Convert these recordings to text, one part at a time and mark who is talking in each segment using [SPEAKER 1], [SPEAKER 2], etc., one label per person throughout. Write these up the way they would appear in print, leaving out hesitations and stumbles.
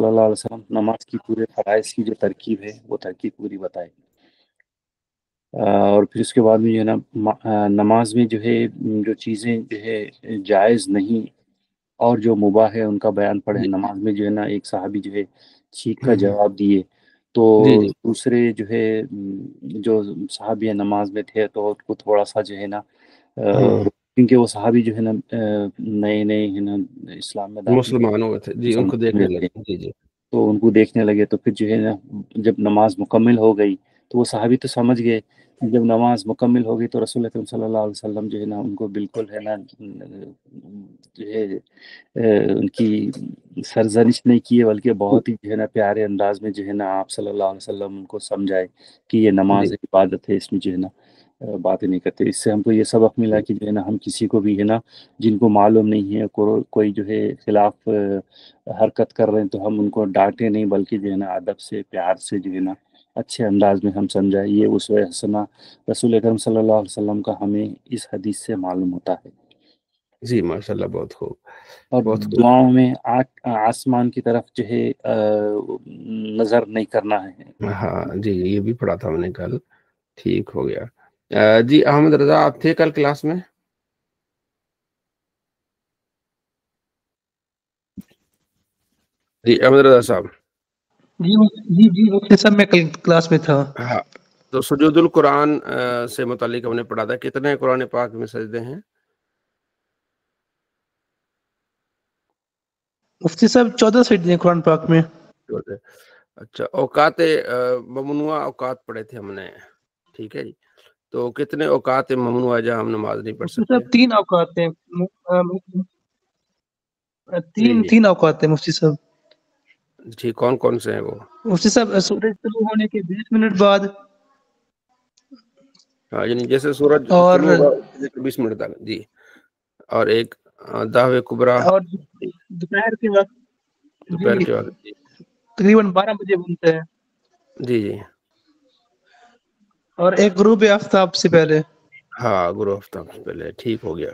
[SPEAKER 1] صلی اللہ علیہ وسلم نماز کی پورے فرائض کی جو ترکیب ہے وہ ترکیب پوری بتائے، اور پھر اس کے بعد میں جو ہے نا نماز میں جو ہے جو چیزیں جو ہے جائز نہیں اور جو مباح ہے ان کا بیان پڑھے۔
[SPEAKER 2] جی
[SPEAKER 1] نماز میں جو ہے نا ایک صحابی جو ہے چھینک کا جواب دیے، تو
[SPEAKER 2] جی جی
[SPEAKER 1] دوسرے جو ہے جو صحابی نماز میں تھے تو ان کو تھوڑا سا جو ہے نا کیونکہ وہ صحابی جو ہے نا نئے نئے ہے نا اسلام میں داخل
[SPEAKER 2] مسلمان ہوئے تھے جی، ان کو دیکھنے
[SPEAKER 1] تھے،
[SPEAKER 2] لگے جی جی
[SPEAKER 1] تو ان کو دیکھنے لگے، تو پھر جو ہے نا جب نماز مکمل ہو گئی تو وہ صحابی تو سمجھ گئے، جب نماز مکمل ہو گئی تو رسول اکرم صلی اللہ علیہ وسلم جو ہے نا ان کو بالکل ہے نا جو ہے ان کی سرزنش نہیں کیے، بلکہ بہت ہی جو ہے نا پیارے انداز میں جو ہے نا آپ صلی اللہ علیہ وسلم ان کو سمجھائے کہ یہ نماز
[SPEAKER 2] جی
[SPEAKER 1] ایک عبادت ہے، اس میں جو ہے نا باتیں نہیں کرتے۔ اس سے ہم کو یہ سبق ملا کہ جو ہے نا ہم کسی کو بھی ہے نا جن کو معلوم نہیں ہے کوئی جو ہے خلاف حرکت کر رہے ہیں تو ہم ان کو ڈانٹے نہیں، بلکہ جو ہے نا ادب سے پیار سے جو ہے نا اچھے انداز میں ہم سمجھائیں۔ یہ اسوہ حسنہ رسول اکرم صلی اللہ علیہ وسلم کا ہمیں اس حدیث سے معلوم ہوتا ہے۔
[SPEAKER 2] جی ماشاء اللہ، بہت خوب
[SPEAKER 1] اور
[SPEAKER 2] بہت خوب۔
[SPEAKER 1] دعاؤں میں آسمان کی طرف جو ہے نظر نہیں کرنا ہے۔
[SPEAKER 2] ہاں جی، یہ بھی پڑھا تھا میں نے کل، ٹھیک ہو گیا۔ جی احمد رضا، آپ تھے کل کلاس میں؟ جی احمد رضا صاحب۔
[SPEAKER 3] جی مفتی صاحب میں کل کلاس میں تھا۔
[SPEAKER 2] ہاں، تو سجود القرآن سے متعلق ہم نے پڑھا تھا، کتنے قرآن پاک میں سجدے ہیں؟
[SPEAKER 3] مفتی صاحب 14 سجدے ہیں قرآن پاک میں۔
[SPEAKER 2] اچھا، اوقات ممنوعہ اوقات پڑھے تھے ہم نے، ٹھیک ہے جی، تو کتنے اوقات ممنوعہ جہاں ہم نماز نہیں پڑھ
[SPEAKER 3] مفتی
[SPEAKER 2] سکتے؟
[SPEAKER 3] صاحب 3 اوقات ہیں،
[SPEAKER 2] جی جی
[SPEAKER 3] تین اوقات ہیں مفتی صاحب۔
[SPEAKER 2] ٹھیک، کون کون سے ہیں وہ؟
[SPEAKER 3] مفتی صاحب سورج طلوع ہونے کے 20 منٹ بعد،
[SPEAKER 2] ہاں یعنی جیسے سورج
[SPEAKER 3] اور
[SPEAKER 2] طلوع ہوگا 20 منٹ تک، جی، اور ایک دعوے کبریٰ
[SPEAKER 3] اور دوپہر کے وقت
[SPEAKER 2] دوپہر
[SPEAKER 3] جی
[SPEAKER 2] کے وقت،
[SPEAKER 3] تقریباً 12 بجے بنتا ہے،
[SPEAKER 2] جی جی
[SPEAKER 3] اور ایک غروب آفتاب سے پہلے۔
[SPEAKER 2] ہاں، غروب آفتاب سے پہلے، ٹھیک ہو گیا۔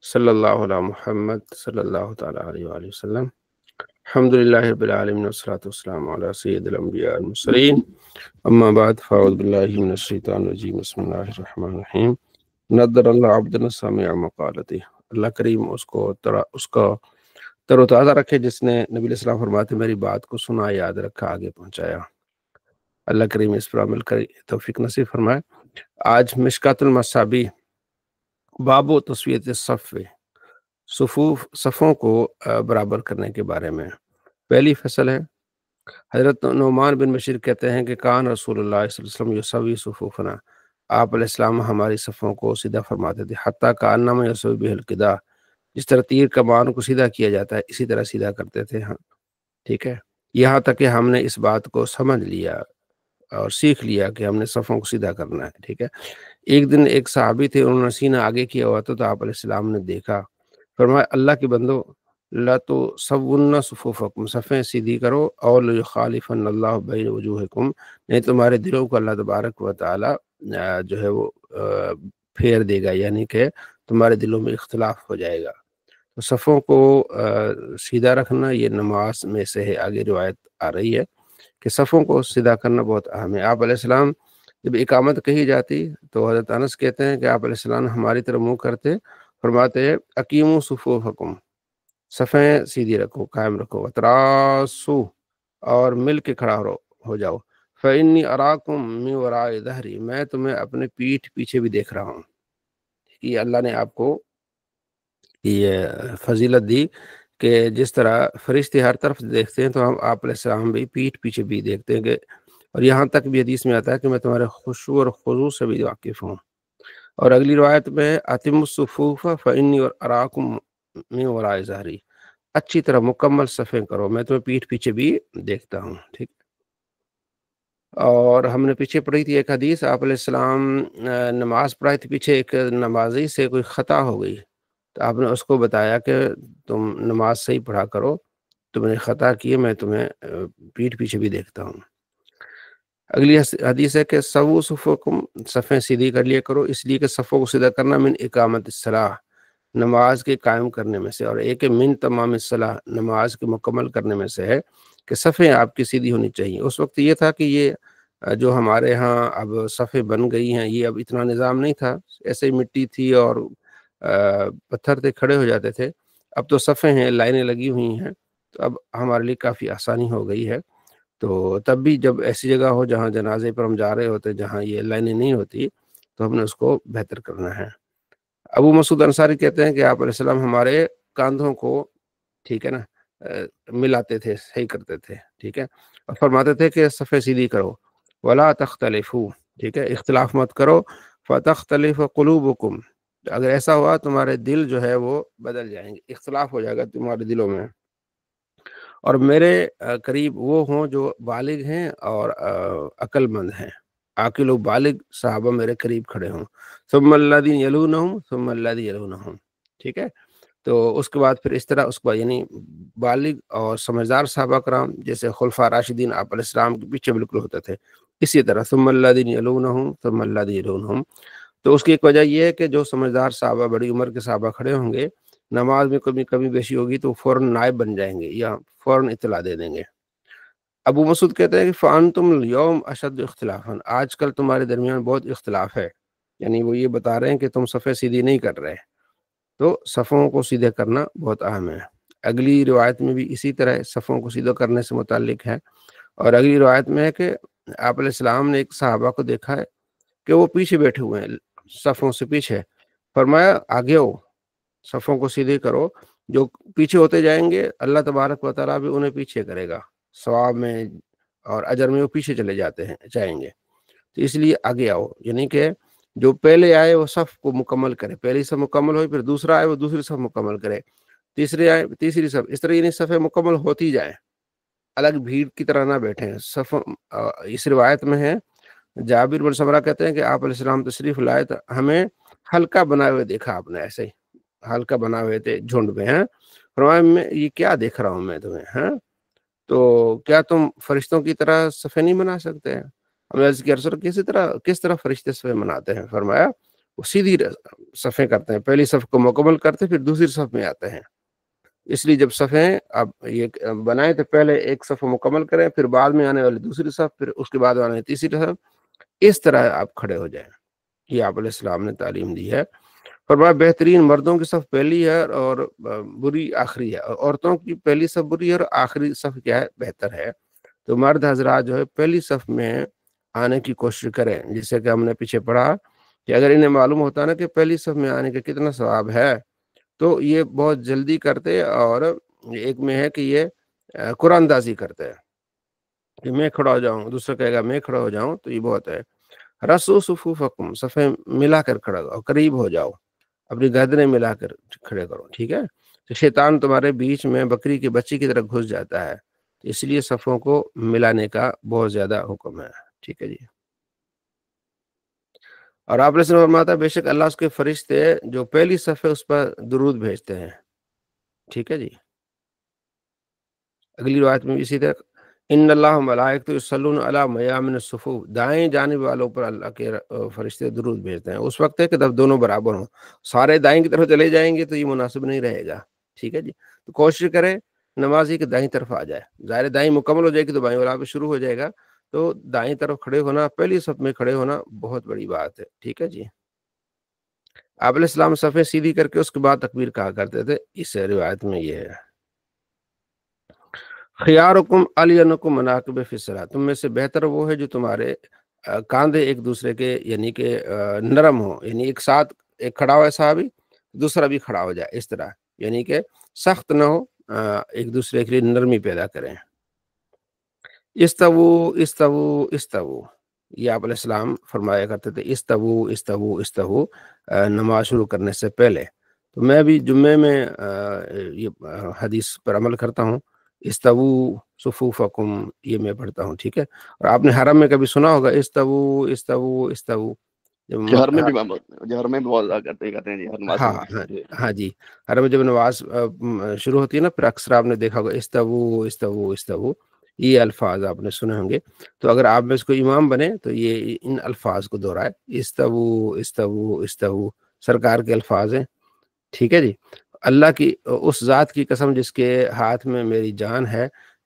[SPEAKER 2] صلی اللہ علی محمد صلی اللہ تعالیٰ علیہ وآلہ وسلم۔ الحمد للہ رب العالمین والصلاۃ والسلام علی سید الانبیاء والمرسلین، اما بعد فاعوذ باللہ من الشیطان الرجیم، بسم اللہ الرحمن الرحیم۔ نظر اللہ عبدنا سامع مقالتی، اللہ کریم اس کو تر و تازہ رکھے جس نے نبی علیہ السلام فرماتے میری بات کو سنا، یاد رکھا، آگے پہنچایا۔ اللہ کریم اس پر عمل کر توفیق نصیب فرمائے۔ آج مشکات المصابیح، باب و تسویۃ الصف، صفوں کو برابر کرنے کے بارے میں پہلی فصل ہے۔ حضرت نعمان بن بشیر کہتے ہیں کہ کان رسول اللہ صلی اللہ علیہ وسلم یسوی صفوفنا، آپ علیہ السلام ہماری صفوں کو سیدھا فرماتے تھے، حتیٰ کانما یسوی بہ القدا، جس طرح تیر کمان کو سیدھا کیا جاتا ہے اسی طرح سیدھا کرتے تھے، ہاں ٹھیک ہے، یہاں تک کہ ہم نے اس بات کو سمجھ لیا اور سیکھ لیا کہ ہم نے صفوں کو سیدھا کرنا ہے، ٹھیک ہے۔ ایک دن ایک صحابی تھے، انہوں نے سینہ آگے کیا ہوا تھا، تو آپ علیہ السلام نے دیکھا، فرمایا اللہ کے بندو لا تو سوّن صفوفکم، صفیں سیدھی کرو، اور لیخالفن اللہ بین وجوہکم، نہیں تمہارے دلوں کو اللہ تبارک و تعالی جو ہے وہ پھیر دے گا، یعنی کہ تمہارے دلوں میں اختلاف ہو جائے گا۔ تو صفوں کو سیدھا رکھنا یہ نماز میں سے ہے، آگے روایت آ رہی ہے کہ صفوں کو سیدھا کرنا بہت اہم ہے۔ آپ علیہ السلام جب اقامت کہی جاتی تو حضرت انس کہتے ہیں کہ آپ علیہ السلام ہماری طرف منہ کرتے، فرماتے ہیں اقیموا صفوفکم، صفیں سیدھی رکھو، قائم رکھو، وتراسو، اور مل کے کھڑا ہو جاؤ، فإنی اراکم من وراء ظہری، میں تمہیں اپنے پیٹھ پیچھے بھی دیکھ رہا ہوں۔ یہ اللہ نے آپ کو یہ فضیلت دی کہ جس طرح فرشتے ہر طرف دیکھتے ہیں تو ہم آپ علیہ السلام بھی پیٹھ پیچھے بھی دیکھتے ہیں، کہ اور یہاں تک بھی حدیث میں آتا ہے کہ میں تمہارے خشوع اور خضوع سے بھی واقف ہوں۔ اور اگلی روایت میں اتم الصفوف فإنی اراکم من وراء ظہری، اچھی طرح مکمل صفیں کرو، میں تمہیں پیٹھ پیچھے بھی دیکھتا ہوں، ٹھیک۔ اور ہم نے پیچھے پڑھی تھی ایک حدیث، آپ علیہ السلام نماز پڑھائی تھی، پیچھے ایک نمازی سے کوئی خطا ہو گئی تو آپ نے اس کو بتایا کہ تم نماز صحیح پڑھا کرو، تم نے خطا کی، میں تمہیں پیٹھ پیچھے بھی دیکھتا ہوں۔ اگلی حدیث ہے کہ سووا صفوکم، صفیں سیدھی کر لیا کرو، اس لیے کہ صفوں کو سیدھا کرنا من اقامت الصلاۃ، نماز کے قائم کرنے میں سے، اور ایک من تمام الصلاۃ، نماز کے مکمل کرنے میں سے ہے، کہ صفیں آپ کی سیدھی ہونی چاہیے۔ اس وقت یہ تھا کہ یہ جو ہمارے ہاں اب صفیں بن گئی ہیں، یہ اب اتنا نظام نہیں تھا، ایسے ہی مٹی تھی اور پتھر تھے، کھڑے ہو جاتے تھے۔ اب تو صفیں ہیں، لائنیں لگی ہوئی ہیں، تو اب ہمارے لیے کافی آسانی ہو گئی ہے۔ تو تب بھی جب ایسی جگہ ہو جہاں جنازے پر ہم جا رہے ہوتے، جہاں یہ لائنیں نہیں ہوتی، تو ہم نے اس کو بہتر کرنا ہے۔ ابو مسعود انصاری کہتے ہیں کہ آپ علیہ السلام ہمارے کاندھوں کو، ٹھیک ہے نا، ملاتے تھے، صحیح کرتے تھے، ٹھیک ہے، اور فرماتے تھے کہ صفیں سیدھی کرو، ولا تختلفوا، ٹھیک ہے، اختلاف مت کرو، فتختلف قلوبکم، اگر ایسا ہوا تمہارے دل جو ہے وہ بدل جائیں گے، اختلاف ہو جائے گا تمہارے دلوں میں، اور میرے قریب وہ ہوں جو بالغ ہیں اور عقل مند ہیں، عاقل و بالغ صحابہ میرے قریب کھڑے ہوں، ثم الذین یلونہم ثم الذین یلونہم، ٹھیک ہے۔ تو اس کے بعد پھر اس طرح اس کو یعنی بالغ اور سمجھدار صحابہ کرام جیسے خلفاء راشدین آپ علیہ السلام کے پیچھے بالکل ہوتے تھے، اسی طرح ثم الذین یلونہم ثم الذین یلونہم۔ تو اس کی ایک وجہ یہ ہے کہ جو سمجھدار صحابہ، بڑی عمر کے صحابہ کھڑے ہوں گے، نماز میں کمی بیشی ہوگی تو فوراً نائب بن جائیں گے یا فوراً اطلاع دے دیں گے۔ ابو مسعود کہتے ہیں کہ فَأَنْتُمُ الْيَوْمَ أَشَدُّ اخْتِلَافًا، آج کل تمہارے درمیان بہت اختلاف ہے، یعنی وہ یہ بتا رہے ہیں کہ تم صفیں سیدھی نہیں کر رہے، تو صفوں کو سیدھے کرنا بہت اہم ہے۔ اگلی روایت میں بھی اسی طرح صفوں کو سیدھا کرنے سے متعلق ہے، اور اگلی روایت میں ہے کہ آپ علیہ السلام نے ایک صحابہ کو دیکھا ہے کہ وہ پیچھے بیٹھے ہوئے ہیں، صفوں سے پیچھے، فرمایا آگے ہو، صفوں کو سیدھے کرو، جو پیچھے ہوتے جائیں گے اللہ تبارک و تعالیٰ بھی انہیں پیچھے کرے گا، ثواب میں اور اجر میں وہ پیچھے چلے جائیں گے، تو اس لیے آگے آؤ، یعنی کہ جو پہلے آئے وہ صف کو مکمل کرے، پہلی صف مکمل ہوئی، پھر دوسرا آئے وہ دوسری صف مکمل کرے، تیسری آئے تیسری صف، اس طرح یعنی صفیں مکمل ہوتی جائیں، الگ بھیڑ کی طرح نہ بیٹھیں صف۔ اس روایت میں ہے، جابر بن سمرہ کہتے ہیں کہ آپ علیہ السلام تشریف لائے تو ہمیں ہلکا بنائے ہوئے دیکھا، آپ نے ایسے ہی ہلکا بنا ہوئے تھے جھنڈ میں، ہیں، فرمایا میں یہ کیا دیکھ رہا ہوں میں تمہیں، ہیں، تو کیا تم فرشتوں کی طرح صفیں نہیں بنا سکتے ہیں؟ ہم نے عرض کیا رسول کس طرح فرشتے صفیں بناتے ہیں؟ فرمایا وہ سیدھی صفیں کرتے ہیں، پہلی صف کو مکمل کرتے پھر دوسری صف میں آتے ہیں، اس لیے جب صفیں آپ یہ بنائیں تو پہلے ایک صف مکمل کریں، پھر بعد میں آنے والی دوسری صف، پھر اس کے بعد آنے والی تیسری صف، اس طرح آپ کھڑے ہو جائیں، یہ آپ علیہ السلام نے تعلیم دی ہے۔ فرمایا بہترین مردوں کی صف پہلی ہے اور بری آخری ہے، اور عورتوں کی پہلی صف بری ہے اور آخری صف کیا ہے؟ بہتر ہے۔ تو مرد حضرات جو ہے پہلی صف میں آنے کی کوشش کریں، جسے کہ ہم نے پیچھے پڑھا کہ اگر انہیں معلوم ہوتا نا کہ پہلی صف میں آنے کا کتنا ثواب ہے تو یہ بہت جلدی کرتے، اور ایک میں ہے کہ یہ قرآن اندازی کرتے ہیں کہ میں کھڑا ہو جاؤں، دوسرا کہے گا میں کھڑا ہو جاؤں، تو یہ بہت ہے۔ رسو صفوفکم، صفیں ملا کر کھڑا ہو، قریب ہو جاؤ، اپنی گردنیں ملا کر کھڑے کرو، ٹھیک ہے، تو شیطان تمہارے بیچ میں بکری کی بچی کی طرح گھس جاتا ہے، اس لیے صفوں کو ملانے کا بہت زیادہ حکم ہے، ٹھیک ہے جی۔ اور آپ نے فرماتا ہے بے شک اللہ اس کے فرشتے جو پہلی صف ہے اس پر درود بھیجتے ہیں، ٹھیک ہے جی۔ اگلی روایت میں اسی طرح ان اللہ ملائکۃ یصلون علی میامن الصفوف، دائیں جانب والوں پر اللہ کے فرشتے درود بھیجتے ہیں، اس وقت ہے کہ جب دونوں برابر ہوں، سارے دائیں کی طرف چلے جائیں گے تو یہ مناسب نہیں رہے گا، ٹھیک ہے جی۔ تو کوشش کریں نمازی کے دائیں طرف آ جائے، ظاہر دائیں مکمل ہو جائے گی تو بائیں والا پہ شروع ہو جائے گا، تو دائیں طرف کھڑے ہونا، پہلی صف میں کھڑے ہونا بہت بڑی بات ہے، ٹھیک ہے جی۔ آپ علیہ السلام صفیں سیدھی کر کے اس کے بعد تکبیر کہا کرتے تھے، اس روایت میں یہ ہے۔ خیارکم الینکم مناکب فی الصلاۃ، تم میں سے بہتر وہ ہے جو تمہارے کاندھے ایک دوسرے کے یعنی کہ نرم ہو، یعنی ایک ساتھ ایک کھڑا ہوا ہے صحابی، دوسرا بھی کھڑا ہو جائے، اس طرح یعنی کہ سخت نہ ہو، ایک دوسرے کے لیے نرمی پیدا کریں۔ استوو استوو استوو، یہ آپ علیہ السلام فرمایا کرتے تھے، استوو استوو استوو، نماز شروع کرنے سے پہلے۔ تو میں بھی جمعے میں یہ حدیث پر عمل کرتا ہوں، استوو صفوفکم، یہ میں پڑھتا ہوں، ٹھیک ہے۔ اور آپ نے حرم میں کبھی سنا ہوگا استوو استوو استوو،
[SPEAKER 4] جہر میں بھی بہت کرتے ہیں جی، ہر نماز
[SPEAKER 2] ہاں
[SPEAKER 4] میں۔
[SPEAKER 2] ہاں جی، حرم میں جب نماز شروع ہوتی ہے نا، پھر اکثر آپ نے دیکھا ہوگا استوو استوو استوو، یہ الفاظ آپ نے سنے ہوں گے، تو اگر آپ میں اس کو امام بنے تو یہ ان الفاظ کو دہرائے، استوو استوو استوو، سرکار کے الفاظ ہیں، ٹھیک ہے جی۔ اللہ کی اس ذات کی قسم جس کے ہاتھ میں میری جان ہے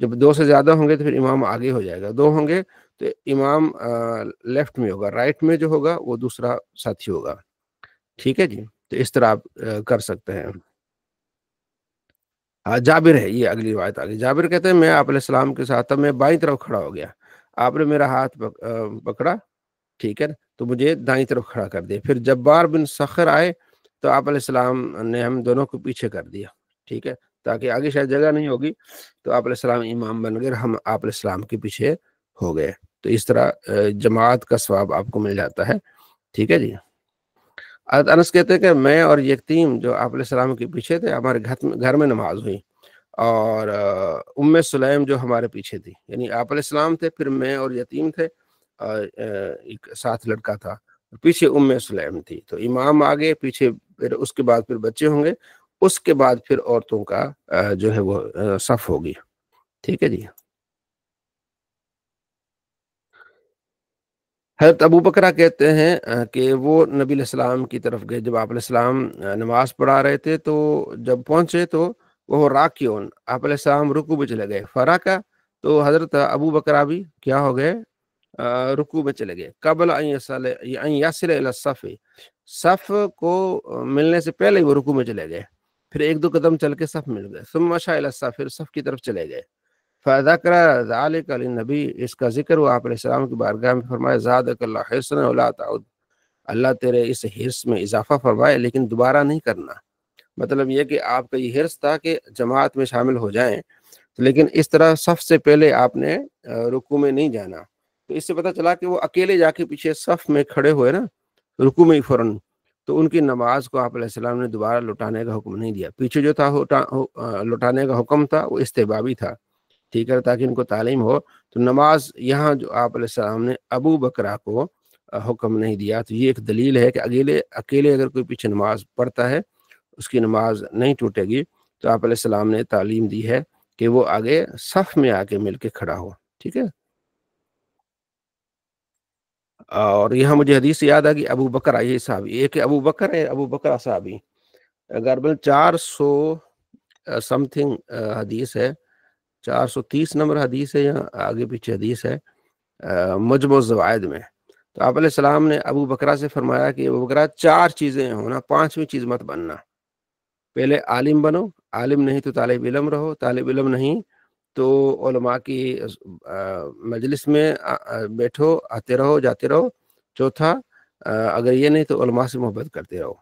[SPEAKER 2] جب 2 سے زیادہ ہوں گے تو پھر امام آگے ہو جائے گا، 2 ہوں گے تو امام لیفٹ میں ہوگا، رائٹ میں جو ہوگا وہ دوسرا ساتھی ہوگا، ٹھیک ہے جی۔ تو اس طرح آپ کر سکتے ہیں۔ جابر ہے، یہ اگلی روایت آگئی، جابر کہتے ہیں میں آپ علیہ السلام کے ساتھ تھا، میں بائیں طرف کھڑا ہو گیا، آپ نے میرا ہاتھ پکڑا، ٹھیک ہے، تو مجھے دائیں طرف کھڑا کر دیا، پھر جبار بن صخر آئے تو آپ علیہ السلام نے ہم دونوں کو پیچھے کر دیا، ٹھیک ہے، تاکہ آگے شاید جگہ نہیں ہوگی، تو آپ علیہ السلام امام بن گئے، ہم آپ علیہ السلام کے پیچھے ہو گئے، تو اس طرح جماعت کا ثواب آپ کو مل جاتا ہے، ٹھیک ہے جی۔ حضرت انس کہتے ہیں کہ میں اور یتیم جو آپ علیہ السلام کے پیچھے تھے، ہمارے گھر میں نماز ہوئی، اور ام سلیم جو ہمارے پیچھے تھی، یعنی آپ علیہ السلام تھے، پھر میں اور یتیم تھے، ایک ساتھ لڑکا تھا، پیچھے ام سلیم تھی، تو امام آگے، پیچھے پھر اس کے بعد پھر بچے ہوں گے، اس کے بعد پھر عورتوں کا جو ہے وہ صف ہوگی، ٹھیک ہے جی۔ حضرت ابو بکرہ کہتے ہیں کہ وہ نبی علیہ السلام کی طرف گئے، جب آپ علیہ السلام نماز پڑھا رہے تھے تو جب پہنچے تو وہ راکیون، آپ علیہ السلام رکوع میں چلے گئے، فراکا، تو حضرت ابو بکرہ بھی کیا ہو گئے، رکوع میں چلے گئے، قبل ان یصل الی الصف، صف کو ملنے سے پہلے وہ رکوع میں چلے گئے، پھر 1-2 قدم چل کے صف مل گئے، ثم مشى الی الصف، پھر صف کی طرف چلے گئے، فذکر ذلک للنبی، اس کا ذکر وہ آپ علیہ السلام کی بارگاہ میں فرمایا، زادک اللہ حرصا ولا تعد، اللہ تیرے اس حرص میں اضافہ فرمائے لیکن دوبارہ نہیں کرنا، مطلب یہ کہ آپ کا یہ حرص تھا کہ جماعت میں شامل ہو جائیں، لیکن اس طرح صف سے پہلے آپ نے رکوع میں نہیں جانا، تو اس سے پتہ چلا کہ وہ اکیلے جا کے پیچھے صف میں کھڑے ہوئے نا رکوع میں ہی فوراً، تو ان کی نماز کو آپ علیہ السلام نے دوبارہ لوٹانے کا حکم نہیں دیا، پیچھے جو تھا لوٹانے کا حکم تھا وہ استحبابی تھا، ٹھیک ہے، تاکہ ان کو تعلیم ہو، تو نماز یہاں جو آپ علیہ السلام نے ابو بکرہ کو حکم نہیں دیا، تو یہ ایک دلیل ہے کہ اکیلے اگر کوئی پیچھے نماز پڑھتا ہے اس کی نماز نہیں ٹوٹے گی، تو آپ علیہ السلام نے تعلیم دی ہے کہ وہ آگے صف میں آ کے مل کے کھڑا ہو، ٹھیک ہے۔ اور یہاں مجھے حدیث یاد آ گئی، ابو بکرہ یہ صحابی، ایک ابو بکر ہے، ابو بکرہ صحابی، غالباً 400 سم تھنگ حدیث ہے، 430 نمبر حدیث ہے، یا آگے پیچھے حدیث ہے مجموع الزوائد میں، تو آپ علیہ السلام نے ابو بکرہ سے فرمایا کہ ابو بکرہ 4 چیزیں ہونا، 5ویں چیز مت بننا، پہلے عالم بنو، عالم نہیں تو طالب علم رہو، طالب علم نہیں تو علماء کی مجلس میں بیٹھو، آتے رہو جاتے رہو، چوتھا اگر یہ نہیں تو علماء سے محبت کرتے رہو،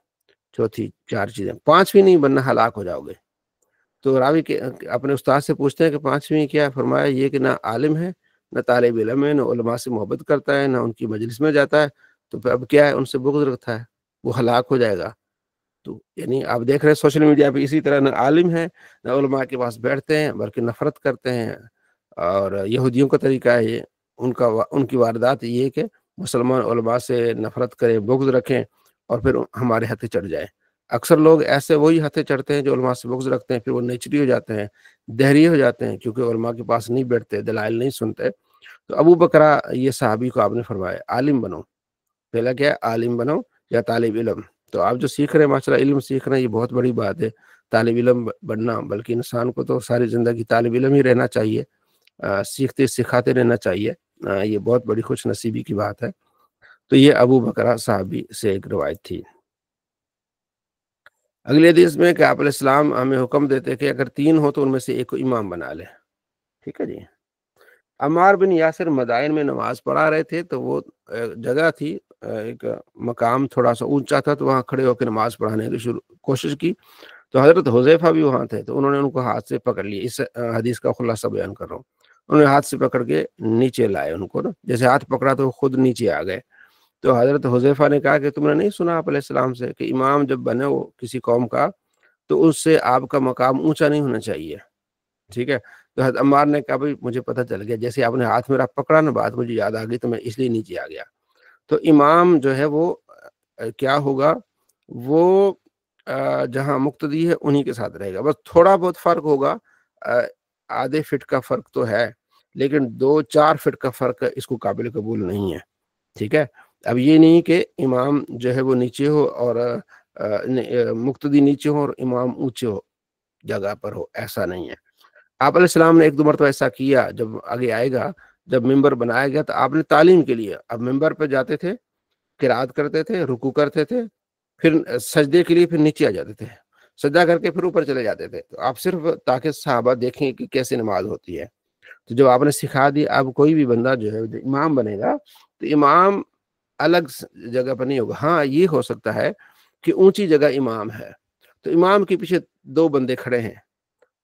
[SPEAKER 2] چوتھی 4 چیزیں، 5ویں نہیں بننا، ہلاک ہو جاؤ گے، تو راوی اپنے استاد سے پوچھتے ہیں کہ 5ویں کیا، فرمایا یہ کہ نہ عالم ہے، نہ طالب علم ہے، نہ علماء سے محبت کرتا ہے، نہ ان کی مجلس میں جاتا ہے، تو پھر اب کیا ہے، ان سے بغض رکھتا ہے، وہ ہلاک ہو جائے گا۔ تو یعنی آپ دیکھ رہے ہیں سوشل میڈیا پہ اسی طرح، نہ عالم ہے نہ علماء کے پاس بیٹھتے ہیں بلکہ نفرت کرتے ہیں، اور یہودیوں کا طریقہ ہے یہ، ان کی واردات یہ ہے کہ مسلمان علماء سے نفرت کریں، بغض رکھیں، اور پھر ہمارے ہتھے چڑھ جائیں۔ اکثر لوگ ایسے وہی ہتھے چڑھتے ہیں جو علماء سے بغض رکھتے ہیں، پھر وہ نیچری ہو جاتے ہیں، دہری ہو جاتے ہیں، کیونکہ علماء کے پاس نہیں بیٹھتے، دلائل نہیں سنتے۔ تو ابو بکرہ یہ صحابی کو آپ نے فرمایا عالم بنو، پہلا کیا ہے، عالم بنو یا طالب علم، تو آپ جو سیکھ رہے ہیں ماشاءاللہ علم سیکھ رہے ہیں، یہ بہت بڑی بات ہے، طالب علم بننا، بلکہ انسان کو تو ساری زندگی طالب علم ہی رہنا چاہیے، سیکھتے سکھاتے رہنا چاہیے، یہ بہت بڑی خوش نصیبی کی بات ہے۔ تو یہ ابو بکرہ صحابی سے ایک روایت تھی۔ اگلے حدیث میں کہ آپ علیہ السلام ہمیں حکم دیتے کہ اگر 3 ہو تو ان میں سے ایک کو امام بنا لے، ٹھیک ہے جی۔ عمار بن یاسر مدائن میں نماز پڑھا رہے تھے، تو وہ جگہ تھی، ایک مقام تھوڑا سا اونچا تھا، تو وہاں کھڑے ہو کے نماز پڑھانے کی کوشش کی، تو حضرت حذیفہ بھی وہاں تھے، تو انہوں نے ان کو ہاتھ سے پکڑ لیا، اس حدیث کا خلاصہ بیان کر رہا ہوں، انہوں نے ہاتھ سے پکڑ کے نیچے لائے ان کو نا، جیسے ہاتھ پکڑا تو خود نیچے آ گئے، تو حضرت حذیفہ نے کہا کہ تم نے نہیں سنا آپ علیہ السلام سے کہ امام جب بنے وہ کسی قوم کا تو اس سے آپ کا مقام اونچا نہیں ہونا چاہیے، ٹھیک ہے، تو حضرت عمار نے کہا بھائی مجھے پتہ چل گیا، جیسے آپ نے ہاتھ میرا پکڑا نا، بات مجھے یاد آ گئی، تو میں اس لیے نیچے آ گیا۔ تو امام جو ہے وہ کیا ہوگا، وہ جہاں مقتدی ہے انہی کے ساتھ رہے گا، بس تھوڑا بہت فرق ہوگا، آدھے فٹ کا فرق تو ہے، لیکن 2-4 فٹ کا فرق اس کو قابل قبول نہیں ہے، ٹھیک ہے۔ اب یہ نہیں کہ امام جو ہے وہ نیچے ہو اور مقتدی نیچے ہو اور امام اونچے ہو جگہ پر ہو، ایسا نہیں ہے، آپ علیہ السلام نے ایک دو مرتبہ ایسا کیا، جب آگے آئے گا، جب ممبر بنایا گیا تو آپ نے تعلیم کے لیے اب ممبر پہ جاتے تھے، قرات کرتے تھے، رکوع کرتے تھے، پھر سجدے کے لیے پھر نیچے آ جاتے تھے، سجدہ کر کے پھر اوپر چلے جاتے تھے، تو آپ صرف تاکہ صحابہ دیکھیں کہ کیسے نماز ہوتی ہے. تو جب آپ نے سکھا دی، اب کوئی بھی بندہ جو ہے امام بنے گا تو امام الگ جگہ پر نہیں ہوگا. ہاں یہ ہو سکتا ہے کہ اونچی جگہ امام ہے تو امام کے پیچھے دو بندے کھڑے ہیں،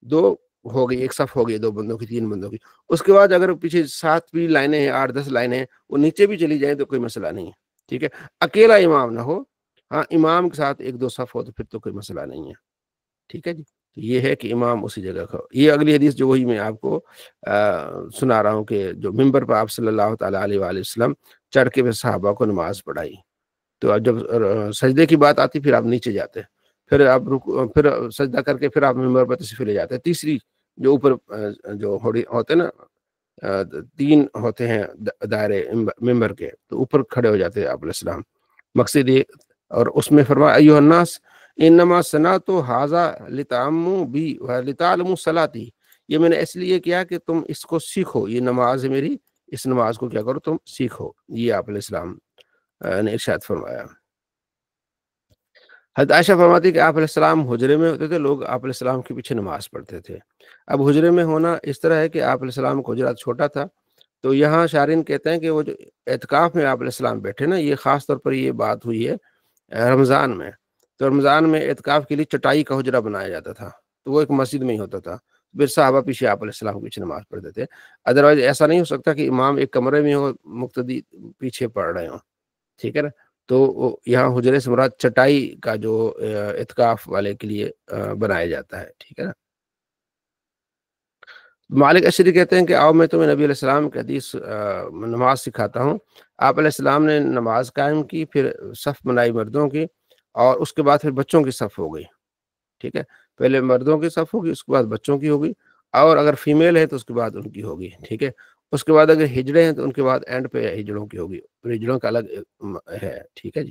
[SPEAKER 2] دو ہو گئی، ایک صف ہو گئی، دو بندوں کی، تین بندوں کی. اس کے بعد اگر پیچھے 7 بھی لائنیں ہیں، 8-10 لائنیں ہیں، وہ نیچے بھی چلی جائیں تو کوئی مسئلہ نہیں ہے. ٹھیک ہے، اکیلا امام نہ ہو، ہاں امام کے ساتھ 1-2 صف ہو تو پھر تو کوئی مسئلہ نہیں ہے. ٹھیک ہے جی. یہ ہے کہ امام اسی جگہ کا. یہ اگلی حدیث جو وہی میں آپ کو سنا رہا ہوں کہ جو ممبر پر آپ صلی اللہ تعالیٰ علیہ وآلہ وسلم چڑھ کے پھر صحابہ کو نماز پڑھائی. تو جب سجدے کی بات آتی پھر آپ نیچے جاتے، پھر آپ پھر سجدہ کر کے پھر آپ ممبر پر تشریف لے جاتے. تیسری جو اوپر جو ہوتے نا 3 ہوتے ہیں دائرے ممبر کے، تو اوپر کھڑے ہو جاتے آپ علیہ السلام. مقصد یہ، اور اس میں فرمایا ایھا الناس انما صنعت ھذا لتعموا بی ولتعلموا صلاتی، یہ میں نے اس لیے کیا کہ تم اس کو سیکھو، یہ نماز ہے میری، اس نماز کو کیا کرو تم سیکھو. یہ آپ علیہ السلام نے ارشاد فرمایا. حضرت عائشہ فرماتی کہ آپ علیہ السلام حجرے میں ہوتے تھے، لوگ آپ علیہ السلام کے پیچھے نماز پڑھتے تھے. اب حجرے میں ہونا اس طرح ہے کہ آپ علیہ السلام کا حجرہ چھوٹا تھا، تو یہاں شارحین کہتے ہیں کہ وہ جو اعتکاف میں آپ علیہ السلام بیٹھے نا، یہ خاص طور پر یہ بات ہوئی ہے رمضان میں. تو رمضان میں اعتکاف کے لیے چٹائی کا حجرہ بنایا جاتا تھا، تو وہ ایک مسجد میں ہی ہوتا تھا. پھر صحابہ پیچھے آپ علیہ السلام کے پیچھے نماز پڑھتے تھے. ادروائز ایسا نہیں ہو سکتا کہ امام ایک کمرے میں ہو، مقتدی پیچھے پڑھ رہے ہوں. ٹھیک ہے نا. تو یہاں حجرے سے مراد چٹائی کا جو اعتکاف والے کے لیے بنایا جاتا ہے. ٹھیک ہے نا. مالک اشری کہتے ہیں کہ آؤ میں تمہیں نبی علیہ السلام کی حدیث نماز سکھاتا ہوں. آپ علیہ السلام نے نماز قائم کی، پھر صف بنائی مردوں کی، اور اس کے بعد پھر بچوں کی صف ہو گئی. ٹھیک ہے، پہلے مردوں کی صف ہوگی، اس کے بعد بچوں کی ہوگی، اور اگر فیمیل ہے تو اس کے بعد ان کی ہوگی. ٹھیک ہے، اس کے بعد اگر ہجڑے ہیں تو ان کے بعد اینڈ پہ ہجڑوں کی ہوگی، ہجڑوں کا الگ ہے. ٹھیک ہے جی.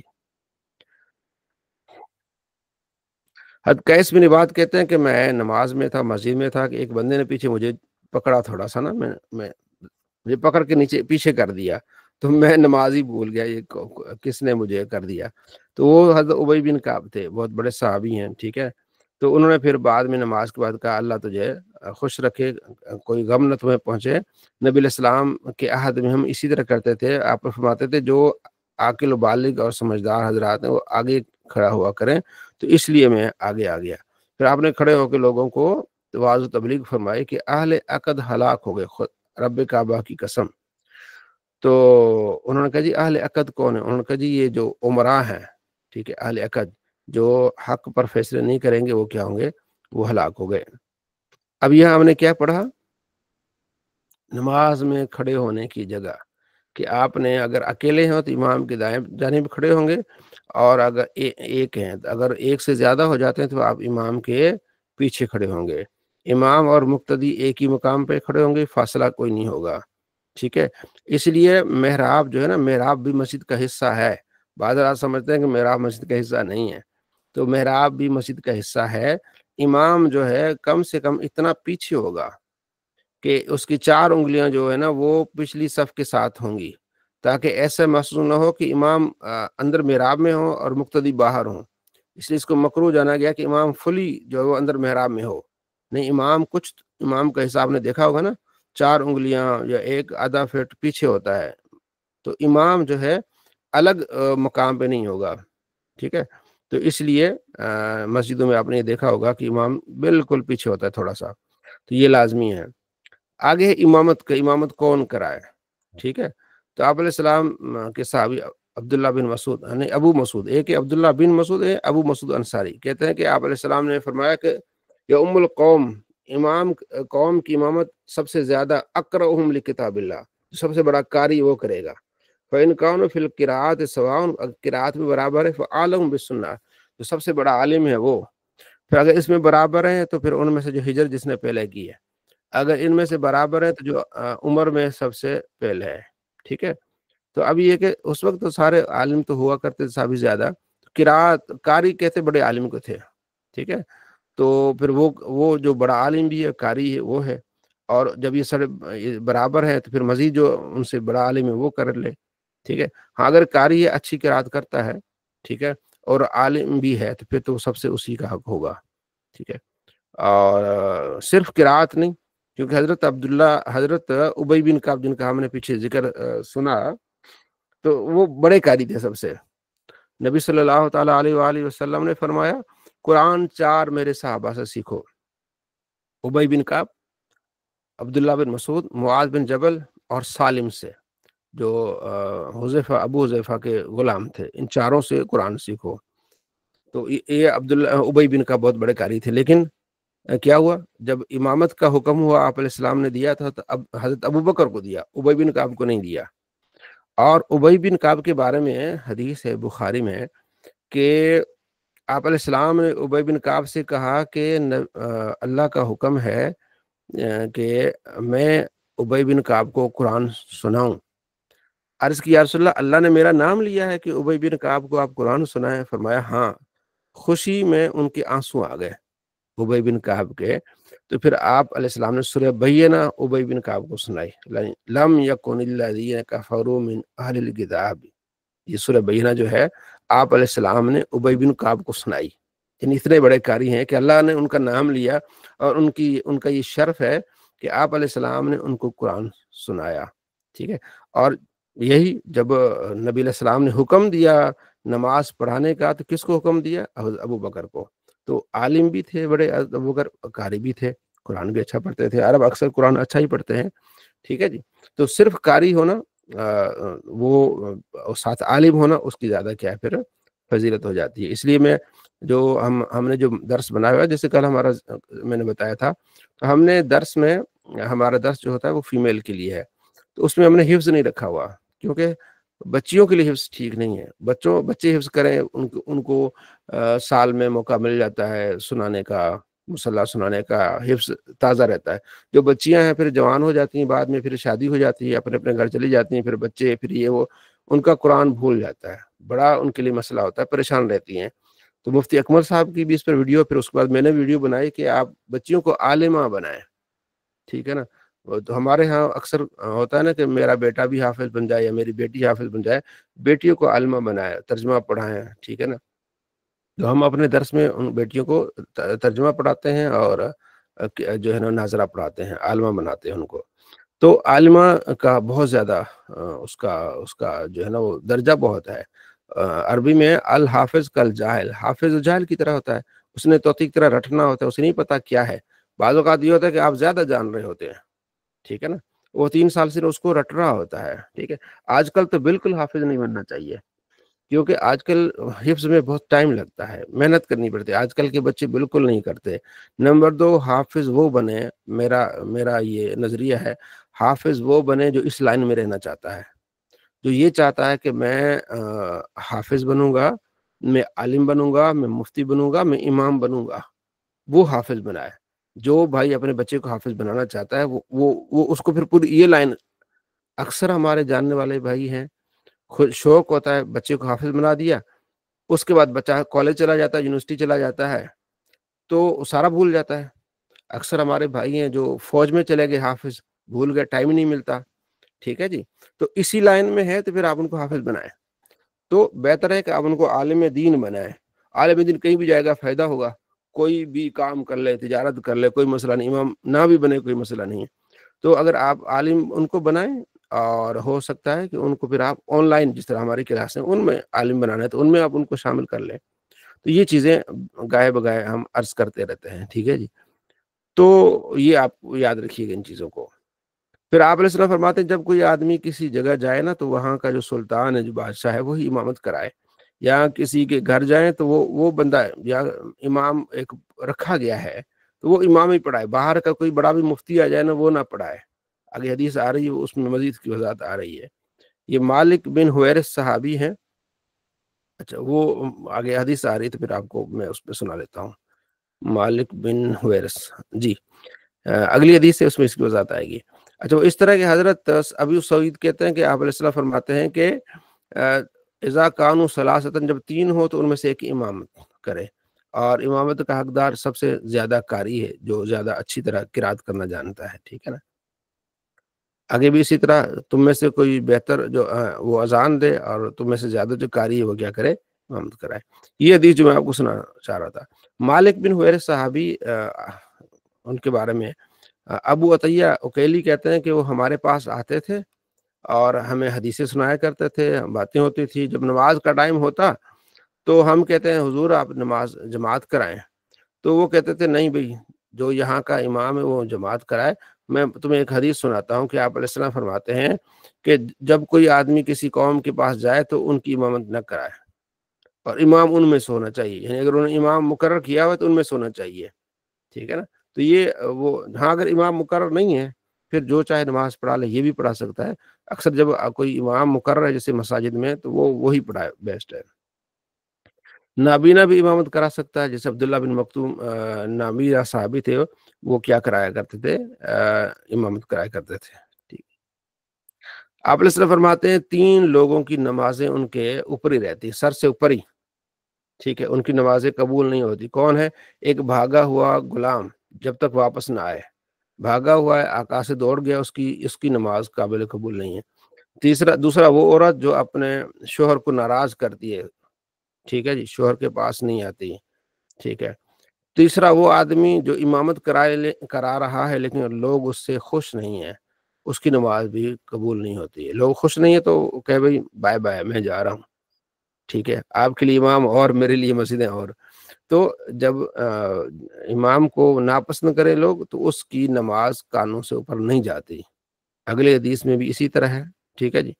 [SPEAKER 2] حضرت قیس بن عباد کہتے ہیں کہ میں نماز میں تھا، مسجد میں تھا، کہ ایک بندے نے پیچھے مجھے پکڑا تھوڑا سا نا، میں مجھے پکڑ کے نیچے پیچھے کر دیا، تو میں نماز ہی بھول گیا یہ کس نے مجھے کر دیا. تو وہ حضرت ابی بن کعب تھے، بہت بڑے صحابی ہیں. ٹھیک ہے، تو انہوں نے پھر بعد میں نماز کے بعد کہا اللہ تجھے خوش رکھے، کوئی غم نہ تمہیں پہنچے. نبی علیہ السلام کے عہد میں ہم اسی طرح کرتے تھے. آپ فرماتے تھے جو عاقل و بالغ اور سمجھدار حضرات ہیں وہ آگے کھڑا ہوا کریں، تو اس لیے میں آگے آ گیا. پھر آپ نے کھڑے ہو کے لوگوں کو واعظ و تبلیغ فرمائی کہ اہل عقد ہلاک ہو گئے، خود رب کعبہ کی قسم. تو انہوں نے کہا جی اہل عقد کون ہے؟ انہوں نے کہا جی یہ جو عمراء ہیں. ٹھیک ہے، اہل عقد جو حق پر فیصلے نہیں کریں گے وہ کیا ہوں گے؟ وہ ہلاک ہو گئے. اب یہاں ہم نے کیا پڑھا؟ نماز میں کھڑے ہونے کی جگہ، کہ آپ نے اگر اکیلے ہیں تو امام کے دائیں جانب کھڑے ہوں گے، اور اگر ایک ہیں، اگر ایک سے زیادہ ہو جاتے ہیں تو آپ امام کے پیچھے کھڑے ہوں گے. امام اور مقتدی ایک ہی مقام پہ کھڑے ہوں گے، فاصلہ کوئی نہیں ہوگا. ٹھیک ہے، اس لیے محراب جو ہے نا، محراب بھی مسجد کا حصہ ہے. بعض رات سمجھتے ہیں کہ محراب مسجد کا حصہ نہیں ہے، تو محراب بھی مسجد کا حصہ ہے. امام جو ہے کم سے کم اتنا پیچھے ہوگا کہ اس کی 4 انگلیاں جو ہے نا وہ پچھلی صف کے ساتھ ہوں گی، تاکہ ایسا محسوس نہ ہو کہ امام اندر محراب میں ہو اور مقتدی باہر ہوں. اس لیے اس کو مکروہ جانا گیا کہ امام فلی جو ہے وہ اندر محراب میں ہو. نہیں، امام کچھ امام کا حساب نے دیکھا ہوگا نا، 4 انگلیاں یا 1 آدھا فٹ پیچھے ہوتا ہے. تو امام جو ہے الگ مقام پہ نہیں ہوگا. ٹھیک ہے، تو اس لیے مسجدوں میں آپ نے یہ دیکھا ہوگا کہ امام بالکل پیچھے ہوتا ہے تھوڑا سا. تو یہ لازمی ہے. آگے امامت کا، امامت کون کرائے؟ ٹھیک ہے، تو آپ علیہ السلام کے صحابی عبداللہ بن مسعود، یعنی ابو مسعود، ایک عبداللہ بن مسعود ہے، ابو مسعود انصاری، کہتے ہیں کہ آپ علیہ السلام نے فرمایا کہ یا ام القوم، امام قوم کی امامت سب سے زیادہ اقرأہم لکتاب اللہ، سب سے بڑا قاری وہ کرے گا. فإن كانوا في القراءات سواء، قراءت میں برابر ہے، فعالم بالسنہ، جو سب سے بڑا عالم ہے وہ. پھر اگر اس میں برابر ہیں تو پھر ان میں سے جو ہجر جس نے پہلے کی ہے، اگر ان میں سے برابر ہے تو جو عمر میں سب سے پہلے ہے. ٹھیک ہے، تو اب یہ کہ اس وقت تو سارے عالم تو ہوا کرتے تھے، صحابی زیادہ، قراءت قاری کہتے بڑے عالم کو تھے. ٹھیک ہے، تو پھر وہ جو بڑا عالم بھی ہے، قاری ہے، وہ ہے، اور جب یہ سب برابر ہے تو پھر مزید جو ان سے بڑا عالم ہے وہ کر لے، ٹھیک ہے۔ ہاں اگر قاری ہے، اچھی قرات کرتا ہے، ٹھیک ہے، اور عالم بھی ہے، تو پھر تو سب سے اسی کا حق ہوگا، ٹھیک ہے۔ اور صرف قرات نہیں، کیونکہ حضرت ابی بن کعب جن کا ہم نے پیچھے ذکر سنا، تو وہ بڑے قاری تھے سب سے۔ نبی صلی اللہ تعالیٰ علیہ وآلہ وسلم نے فرمایا قرآن 4 میرے صحابہ سے سیکھو، ابی بن کعب، عبداللہ بن مسعود، معاذ بن جبل اور سالم سے، جو ابو حذیفہ کے غلام تھے، ان چاروں سے قرآن سیکھو۔ تو یہ ابی بن کعب بہت بڑے قاری تھے، لیکن کیا ہوا جب امامت کا حکم ہوا، آپ علیہ السلام نے دیا تھا، تو اب حضرت ابو بکر کو دیا، ابی بن کعب کو نہیں دیا۔ اور ابی بن کعب کے بارے میں حدیث ہے بخاری میں کہ آپ علیہ السلام نے ابی بن کعب سے کہا کہ اللہ کا حکم ہے کہ میں ابی بن کعب کو قرآن سناؤں۔ عرض کی یا رسول اللہ نے میرا نام لیا ہے کہ ابی بن کعب کو آپ قرآن سنائیں؟ فرمایا ہاں۔ خوشی میں ان کے آنسو آ گئے ابی بن کعب کے، تو پھر آپ علیہ السلام نے سورہ بینہ ابی بن کعب کو سنائی، لم یکن الذین کفروا من اہل الکتاب، یہ سورہ بینہ جو ہے آپ علیہ السلام نے ابی بن کعب کو سنائی۔ یعنی اتنے بڑے قاری ہیں کہ اللہ نے ان کا نام لیا، اور ان کا یہ شرف ہے کہ آپ علیہ السلام نے ان کو قرآن سنایا، ٹھیک ہے۔ اور یہی جب نبی علیہ السلام نے حکم دیا نماز پڑھانے کا، تو کس کو حکم دیا؟ ابو بکر کو۔ تو عالم بھی تھے بڑے ابو بکر، قاری بھی تھے، قرآن بھی اچھا پڑھتے تھے، عرب اکثر قرآن اچھا ہی پڑھتے ہیں، ٹھیک ہے جی۔ تو صرف قاری ہونا وہ ساتھ عالم ہونا، اس کی زیادہ کیا ہے پھر فضیلت ہو جاتی ہے۔ اس لیے میں جو ہم نے جو درس بنایا ہوا ہے، جیسے کل میں نے بتایا تھا، تو ہم نے درس میں، ہمارا درس جو ہوتا ہے وہ فیمیل کے لیے ہے، تو اس میں ہم نے حفظ نہیں رکھا ہوا، کیونکہ بچیوں کے لیے حفظ ٹھیک نہیں ہے۔ بچے حفظ کریں، ان کو سال میں موقع مل جاتا ہے سنانے کا، مصالحہ سنانے کا، حفظ تازہ رہتا ہے۔ جو بچیاں ہیں پھر جوان ہو جاتی ہیں، بعد میں پھر شادی ہو جاتی ہے، اپنے اپنے گھر چلی جاتی ہیں، پھر بچے، پھر یہ وہ، ان کا قرآن بھول جاتا ہے، بڑا ان کے لیے مسئلہ ہوتا ہے، پریشان رہتی ہیں۔ تو مفتی اکمل صاحب کی بھی اس پر ویڈیو، پھر اس کے بعد میں نے ویڈیو بنائی کہ آپ بچیوں کو عالمہ بنائیں، ٹھیک ہے نا۔ تو ہمارے ہاں اکثر ہوتا ہے نا کہ میرا بیٹا بھی حافظ بن جائے یا میری بیٹی حافظ بن جائے، بیٹیوں کو عالمہ بنائے، ترجمہ پڑھائیں، ٹھیک ہے نا۔ تو ہم اپنے درس میں ان بیٹیوں کو ترجمہ پڑھاتے ہیں، اور جو ہے نا ناظرہ پڑھاتے ہیں، عالمہ بناتے ہیں ان کو۔ تو عالمہ کا بہت زیادہ اس کا جو ہے نا وہ درجہ بہت ہے۔ عربی میں الحافظ کل جاہل، حافظ جاہل کی طرح ہوتا ہے، اس نے طوطی کی طرح رٹنا ہوتا ہے، اسے نہیں پتا کیا ہے۔ بعض اوقات یہ ہوتا ہے کہ آپ زیادہ جان رہے ہوتے ہیں، ٹھیک ہے نا، وہ 3 سال سے اس کو رٹ رہا ہوتا ہے، ٹھیک ہے۔ آج کل تو بالکل حافظ نہیں بننا چاہیے، کیونکہ آج کل حفظ میں بہت ٹائم لگتا ہے، محنت کرنی پڑتی ہے، آج کل کے بچے بالکل نہیں کرتے۔ نمبر 2، حافظ وہ بنے، میرا یہ نظریہ ہے، حافظ وہ بنے جو اس لائن میں رہنا چاہتا ہے، جو یہ چاہتا ہے کہ میں حافظ بنوں گا، میں عالم بنوں گا، میں مفتی بنوں گا، میں امام بنوں گا، وہ حافظ بنائے۔ جو بھائی اپنے بچے کو حافظ بنانا چاہتا ہے، وہ اس کو پھر پوری یہ لائن، اکثر ہمارے جاننے والے بھائی ہیں، خود شوق ہوتا ہے بچے کو حافظ بنا دیا، اس کے بعد بچہ کالج چلا جاتا ہے، یونیورسٹی چلا جاتا ہے، تو سارا بھول جاتا ہے۔ اکثر ہمارے بھائی ہیں جو فوج میں چلے گئے، حافظ بھول گئے، ٹائم ہی نہیں ملتا، ٹھیک ہے جی۔ تو اسی لائن میں ہے تو پھر آپ ان کو حافظ بنائیں، تو بہتر ہے کہ آپ ان کو عالم دین بنائیں۔ عالم دین کہیں بھی جائے گا فائدہ ہوگا، کوئی بھی کام کر لے، تجارت کر لے، کوئی مسئلہ نہیں، امام نہ بھی بنے کوئی مسئلہ نہیں ہے۔ تو اگر آپ عالم ان کو بنائیں، اور ہو سکتا ہے کہ ان کو پھر آپ آن لائن، جس طرح ہماری کلاس ہیں ان میں عالم بنانا ہے، تو ان میں آپ ان کو شامل کر لیں۔ تو یہ چیزیں گائے بگائے ہم عرض کرتے رہتے ہیں، ٹھیک ہے جی۔ تو یہ آپ یاد رکھیے گا ان چیزوں کو۔ پھر آپ علیہ السلام فرماتے ہیں جب کوئی آدمی کسی جگہ جائے نا، تو وہاں کا جو سلطان ہے، جو بادشاہ ہے، وہی امامت کرائے، یا کسی کے گھر جائیں تو وہ بندہ یا امام ایک رکھا گیا ہے تو وہ امام ہی پڑھائے، باہر کا کوئی بڑا بھی مفتی آ جائے نا، وہ نہ پڑھائے۔ آگے حدیث آ رہی ہے، اس میں مزید کی وضاحت آ رہی ہے۔ یہ مالک بن حویرث صحابی ہیں، اچھا وہ آگے حدیث آ رہی ہے تو پھر آپ کو میں اس پہ سنا لیتا ہوں۔ مالک بن حویرث، جی اگلی حدیث سے اس میں اس کی وضاحت آئے گی۔ اچھا وہ اس طرح کے حضرت ابو سعید کہتے ہیں کہ آپ علیہ السلام فرماتے ہیں کہ اذا کانوا ثلاثۃ، جب 3 ہو تو ان میں سے ایک امامت کرے، اور امامت کا حقدار سب سے زیادہ قاری ہے، جو زیادہ اچھی طرح قرات کرنا جانتا ہے، ٹھیک ہے نا۔ آگے بھی اسی طرح تم میں سے کوئی بہتر جو وہ اذان دے، اور تم میں سے زیادہ جو قاری ہے وہ کیا کرے، امامت کرائے۔ یہ حدیث جو میں آپ کو سنا چاہ رہا تھا، مالک بن حویرث صحابی، ان کے بارے میں ابو عطیہ اکیلی کہتے ہیں کہ وہ ہمارے پاس آتے تھے اور ہمیں حدیثیں سنایا کرتے تھے، باتیں ہوتی تھی۔ جب نماز کا ٹائم ہوتا تو ہم کہتے ہیں حضور آپ نماز جماعت کرائیں، تو وہ کہتے تھے نہیں بھائی، جو یہاں کا امام ہے وہ جماعت کرائے۔ میں تمہیں ایک حدیث سناتا ہوں کہ آپ علیہ السلام فرماتے ہیں کہ جب کوئی آدمی کسی قوم کے پاس جائے تو ان کی امامت نہ کرائے، اور امام ان میں سے ہونا چاہیے، یعنی اگر انہوں نے امام مقرر کیا ہوا تو ان میں سے ہونا چاہیے، ٹھیک ہے نا۔ تو یہ وہ ہاں، اگر امام مقرر نہیں ہے پھر جو چاہے نماز پڑھا لے، یہ بھی پڑھا سکتا ہے۔ اکثر جب کوئی امام مقرر ہے جیسے مساجد میں تو وہ وہی پڑھائے، بیسٹ ہے۔ نابینا بھی امامت کرا سکتا ہے، جیسے عبداللہ بن مکتوم نابینا صحابی تھے، وہ کیا کرایا کرتے تھے، امامت کرایا کرتے تھے، ٹھیک۔ آپ علیہ السلام فرماتے ہیں 3 لوگوں کی نمازیں ان کے اوپر ہی رہتی، سر سے اوپر ہی، ٹھیک ہے، ان کی نمازیں قبول نہیں ہوتی۔ کون ہے؟ ایک بھاگا ہوا غلام جب تک واپس نہ آئے، بھاگا ہوا ہے، آقا سے دوڑ گیا، اس کی نماز قابل قبول نہیں ہے۔ دوسرا وہ عورت جو اپنے شوہر کو ناراض کرتی ہے، ٹھیک ہے جی، شوہر کے پاس نہیں آتی، ٹھیک ہے۔ تیسرا وہ آدمی جو امامت کرا رہا ہے لیکن لوگ اس سے خوش نہیں ہیں، اس کی نماز بھی قبول نہیں ہوتی ہے۔ لوگ خوش نہیں ہیں تو کہ بھائی بائے بائے، میں جا رہا ہوں، ٹھیک ہے، آپ کے لیے امام اور میرے لیے مسجدیں اور۔ تو جب امام کو ناپسند کرے لوگ تو اس کی نماز قانون سے اوپر نہیں جاتی۔ اگلے حدیث میں بھی اسی طرح ہے، ٹھیک ہے جی۔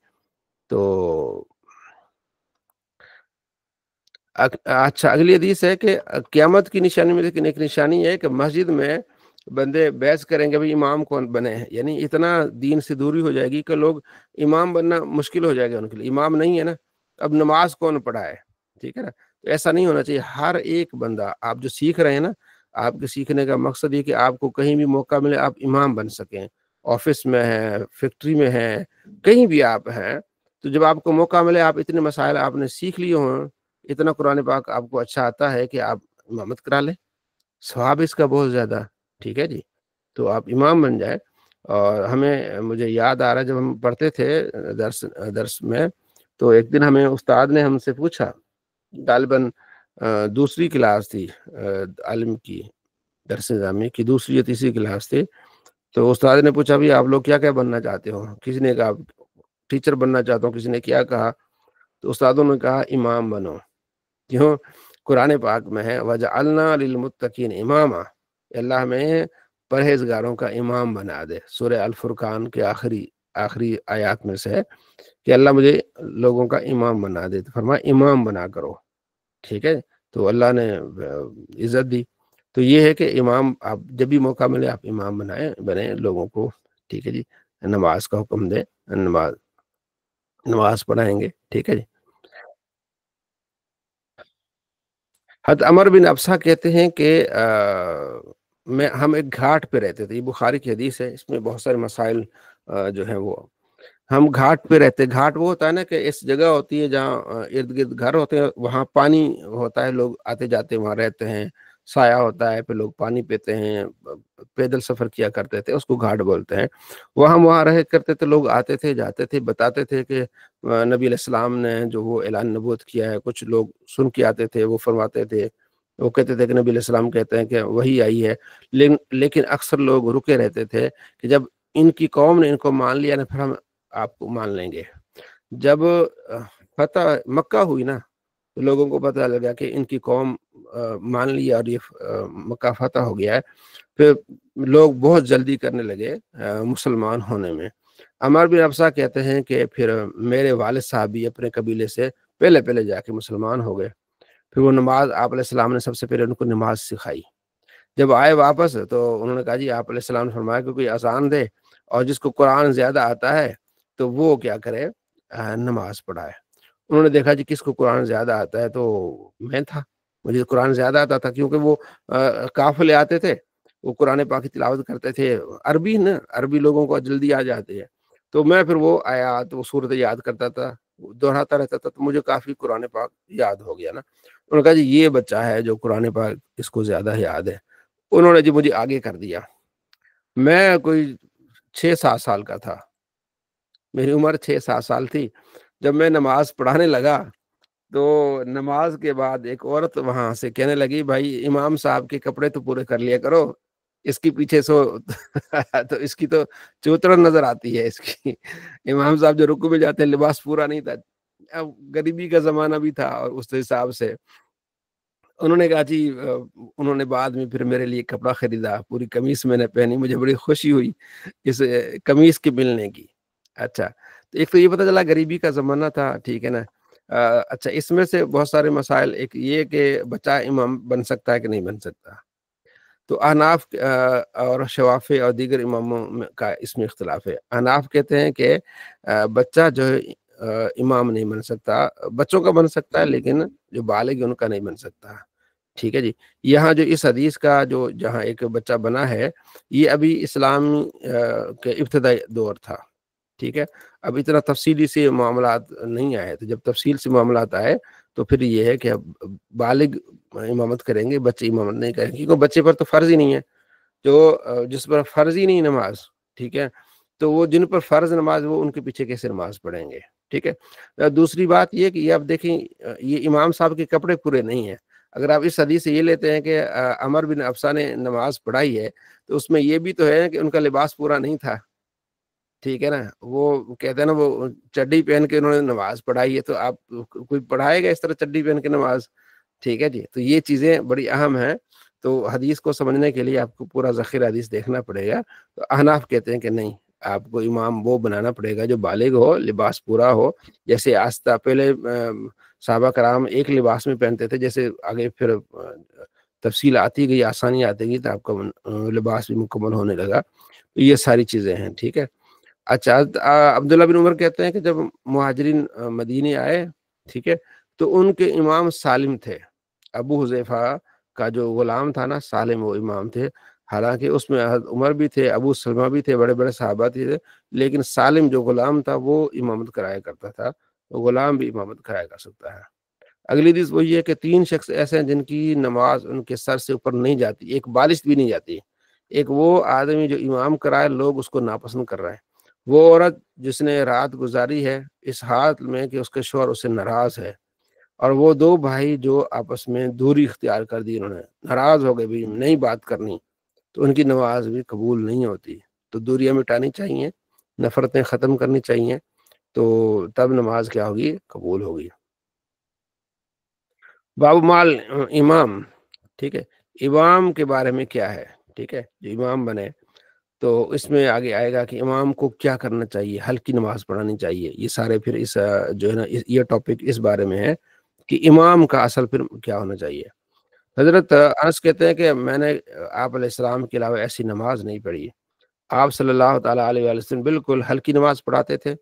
[SPEAKER 2] تو اچھا، اگلی حدیث ہے کہ قیامت کی نشانی میں لیکن ایک نشانی ہے کہ مسجد میں بندے بحث کریں گے بھی امام کون بنے ہیں، یعنی اتنا دین سے دوری ہو جائے گی کہ لوگ امام بننا مشکل ہو جائے گا ان کے لیے۔ امام نہیں ہے نا، اب نماز کون پڑھائے، ٹھیک ہے نا۔ تو ایسا نہیں ہونا چاہیے، ہر ایک بندہ، آپ جو سیکھ رہے ہیں نا، آپ کے سیکھنے کا مقصد یہ کہ آپ کو کہیں بھی موقع ملے آپ امام بن سکیں، آفس میں ہیں، فیکٹری میں ہیں، کہیں بھی آپ ہیں، تو جب آپ کو موقع ملے آپ اتنے مسائل آپ نے سیکھ لیے ہوں، اتنا قرآن پاک آپ کو اچھا آتا ہے کہ آپ امامت کرا لیں، ثواب اس کا بہت زیادہ، ٹھیک ہے جی۔ تو آپ امام بن جائے۔ اور مجھے یاد آ رہا ہے جب ہم پڑھتے تھے درس میں، تو ایک دن ہمیں استاد نے ہم سے پوچھا، غالباً دوسری کلاس تھی، عالم کی درس نظامی کی دوسری یا تیسری کلاس تھی، تو استاد نے پوچھا بھی آپ لوگ کیا کیا بننا چاہتے ہو؟ کسی نے کہا ٹیچر بننا چاہتا ہوں، کسی نے کیا کہا، تو استادوں نے کہا امام بنو۔ کیوں؟ قرآن پاک میں ہے وَجَعَلْنَا لِلْمُتَّقِينَ إِمَامًا، اللہ ہمیں پرہیزگاروں کا امام بنا دے۔ سورہ الفرقان کے آخری آیات میں سے ہے کہ اللہ مجھے لوگوں کا امام بنا دے، تو فرمایا امام بنا کرو، ٹھیک ہے۔ تو اللہ نے عزت دی۔ تو یہ ہے کہ امام، آپ جب بھی موقع ملے آپ امام بنے لوگوں کو، ٹھیک ہے جی۔ نماز کا حکم دے، نماز پڑھائیں گے، ٹھیک ہے جی۔ حضرت عمر بن ابسا کہتے ہیں کہ ہم ایک گھاٹ پہ رہتے تھے، یہ بخاری کی حدیث ہے، اس میں بہت سارے مسائل جو ہیں وہ، ہم گھاٹ پہ رہتے، گھاٹ وہ ہوتا ہے نا کہ اس جگہ ہوتی ہے جہاں ارد گرد گھر ہوتے ہیں، وہاں پانی ہوتا ہے، لوگ آتے جاتے وہاں رہتے ہیں، سایہ ہوتا ہے، پھر لوگ پانی پیتے ہیں، پیدل سفر کیا کرتے تھے، اس کو گھاٹ بولتے ہیں۔ وہاں رہ کرتے تھے، لوگ آتے تھے جاتے تھے، بتاتے تھے کہ نبی علیہ السلام نے جو وہ اعلان نبوت کیا ہے، کچھ لوگ سن کے آتے تھے، وہ فرماتے تھے، وہ کہتے تھے کہ نبی علیہ السلام کہتے ہیں کہ وہی آئی ہے، لیکن اکثر لوگ رکے رہتے تھے کہ جب ان کی قوم نے ان کو مان لیا نا پھر ہم آپ کو مان لیں گے۔ جب فتح مکہ ہوئی نا تو لوگوں کو پتہ لگا کہ ان کی قوم مان لیا اور یہ مکہ فتح ہو گیا ہے، پھر لوگ بہت جلدی کرنے لگے مسلمان ہونے میں۔ عمر بن ابسا کہتے ہیں کہ پھر میرے والد صاحب بھی اپنے قبیلے سے پہلے جا کے مسلمان ہو گئے، پھر وہ نماز آپ علیہ السلام نے سب سے پہلے ان کو نماز سکھائی۔ جب آئے واپس تو انہوں نے کہا جی آپ علیہ السلام نے فرمایا کہ کوئی اذان دے اور جس کو قرآن زیادہ آتا ہے تو وہ کیا کرے، نماز پڑھائے۔ انہوں نے دیکھا جی کس کو قرآن زیادہ آتا ہے، تو میں تھا، مجھے قرآن زیادہ آتا تھا کیونکہ وہ قافلے آتے تھے، وہ قرآن پاک کی تلاوت کرتے تھے، عربی لوگوں کو جلدی آ جاتے ہیں، تو میں پھر وہ آیات وہ صورت یاد کرتا تھا، دہراتا رہتا تھا، تو مجھے کافی قرآن پاک یاد ہو گیا نا۔ انہوں نے کہا جی یہ بچہ ہے جو قرآن پاک اس کو زیادہ یاد ہے. انہوں نے جی مجھے آگے کر دیا. میں کوئی 6-7 سال کا تھا، میری عمر 6-7 سال تھی. جب میں نماز پڑھانے لگا تو نماز کے بعد ایک عورت وہاں سے کہنے لگی بھائی امام صاحب کے کپڑے تو پورے کر لیا کرو، اس کی پیچھے سو تو اس کی تو چوترن نظر آتی ہے اس کی. امام صاحب جو رکوع میں جاتے ہیں لباس پورا نہیں تھا. اب غریبی کا زمانہ بھی تھا اور اس حساب سے انہوں نے کہا جی انہوں نے بعد میں پھر میرے لیے کپڑا خریدا، پوری قمیص میں نے پہنی. مجھے بڑی خوشی ہوئی اس قمیص کے ملنے کی. اچھا تو ایک تو یہ پتہ چلا غریبی کا زمانہ تھا، ٹھیک ہے نا. اچھا اس میں سے بہت سارے مسائل، ایک یہ کہ بچہ امام بن سکتا ہے کہ نہیں بن سکتا. تو احناف اور شوافی اور دیگر اماموں کا اس میں اختلاف ہے. احناف کہتے ہیں کہ بچہ جو ہے امام نہیں بن سکتا، بچوں کا بن سکتا ہے لیکن جو بالغ ہے ان کا نہیں بن سکتا. ٹھیک ہے جی. یہاں جو اس حدیث کا جو جہاں ایک بچہ بنا ہے یہ ابھی اسلام کے ابتدائی دور تھا. ٹھیک ہے، اب اتنا تفصیلی سے معاملات نہیں آئے. تو جب تفصیل سے معاملات آئے تو پھر یہ ہے کہ اب بالغ امامت کریں گے، بچے امامت نہیں کریں گے، کیونکہ بچے پر تو فرض ہی نہیں ہے. جو جس پر فرض ہی نہیں نماز، ٹھیک ہے، تو وہ جن پر فرض نماز وہ ان کے پیچھے کیسے نماز پڑھیں گے. ٹھیک ہے. دوسری بات یہ کہ یہ آپ دیکھیں یہ امام صاحب کے کپڑے پورے نہیں ہیں. اگر آپ اس حدیث سے یہ لیتے ہیں کہ عمر بن افسہ نے نماز پڑھائی ہے تو اس میں یہ بھی تو ہے کہ ان کا لباس پورا نہیں تھا. ٹھیک ہے نا. وہ کہتے ہیں نا وہ چڈی پہن کے انہوں نے نماز پڑھائی ہے، تو آپ کوئی پڑھائے گا اس طرح چڈی پہن کے نماز؟ ٹھیک ہے جی. تو یہ چیزیں بڑی اہم ہیں. تو حدیث کو سمجھنے کے لیے آپ کو پورا ذخیرہ حدیث دیکھنا پڑے گا. تو احناف کہتے ہیں کہ نہیں، آپ کو امام وہ بنانا پڑے گا جو بالغ ہو، لباس پورا ہو. جیسے آستہ پہلے صحابہ کرام ایک لباس میں پہنتے تھے، جیسے آگے پھر تفصیل آتی گئی، آسانی آتی گئی، تو آپ کا لباس بھی مکمل ہونے لگا. یہ ساری چیزیں ہیں. ٹھیک ہے. اچھا عبداللہ بن عمر کہتے ہیں کہ جب مہاجرین مدینے آئے، ٹھیک ہے، تو ان کے امام سالم تھے. ابو حذیفہ کا جو غلام تھا نا سالم، وہ امام تھے. حالانکہ اس میں عمر بھی تھے، ابو سلمہ بھی تھے، بڑے بڑے صحابہ تھے، لیکن سالم جو غلام تھا وہ امامت کرایا کرتا تھا. غلام بھی امامت کرایا کر سکتا ہے. اگلی حدیث وہی ہے کہ 3 شخص ایسے ہیں جن کی نماز ان کے سر سے اوپر نہیں جاتی، ایک بالش بھی نہیں جاتی. ایک وہ آدمی جو امام کرائے، لوگ اس کو ناپسند کر رہے ہیں. وہ عورت جس نے رات گزاری ہے اس حال میں کہ اس کے شوہر اس سے ناراض ہے. اور وہ 2 بھائی جو آپس میں دوری اختیار کر دی، انہوں نے ناراض ہو گئے بھی نہیں بات کرنی، تو ان کی نماز بھی قبول نہیں ہوتی. تو دوریاں مٹانی چاہیے، نفرتیں ختم کرنی چاہیے، تو تب نماز کیا ہوگی؟ قبول ہوگی. باب مال امام. ٹھیک ہے. امام کے بارے میں کیا ہے؟ ٹھیک ہے، جو امام بنے تو اس میں آگے آئے گا کہ امام کو کیا کرنا چاہیے، ہلکی نماز پڑھانی چاہیے. یہ سارے پھر اس جو ہے نا یہ ٹاپک اس بارے میں ہے کہ امام کا اصل پھر کیا ہونا چاہیے. حضرت انس کہتے ہیں کہ میں نے آپ علیہ السلام کے علاوہ ایسی نماز نہیں پڑھی. آپ صلی اللہ تعالیٰ علیہ وآلہ وسلم بالکل ہلکی نماز پڑھاتے تھے،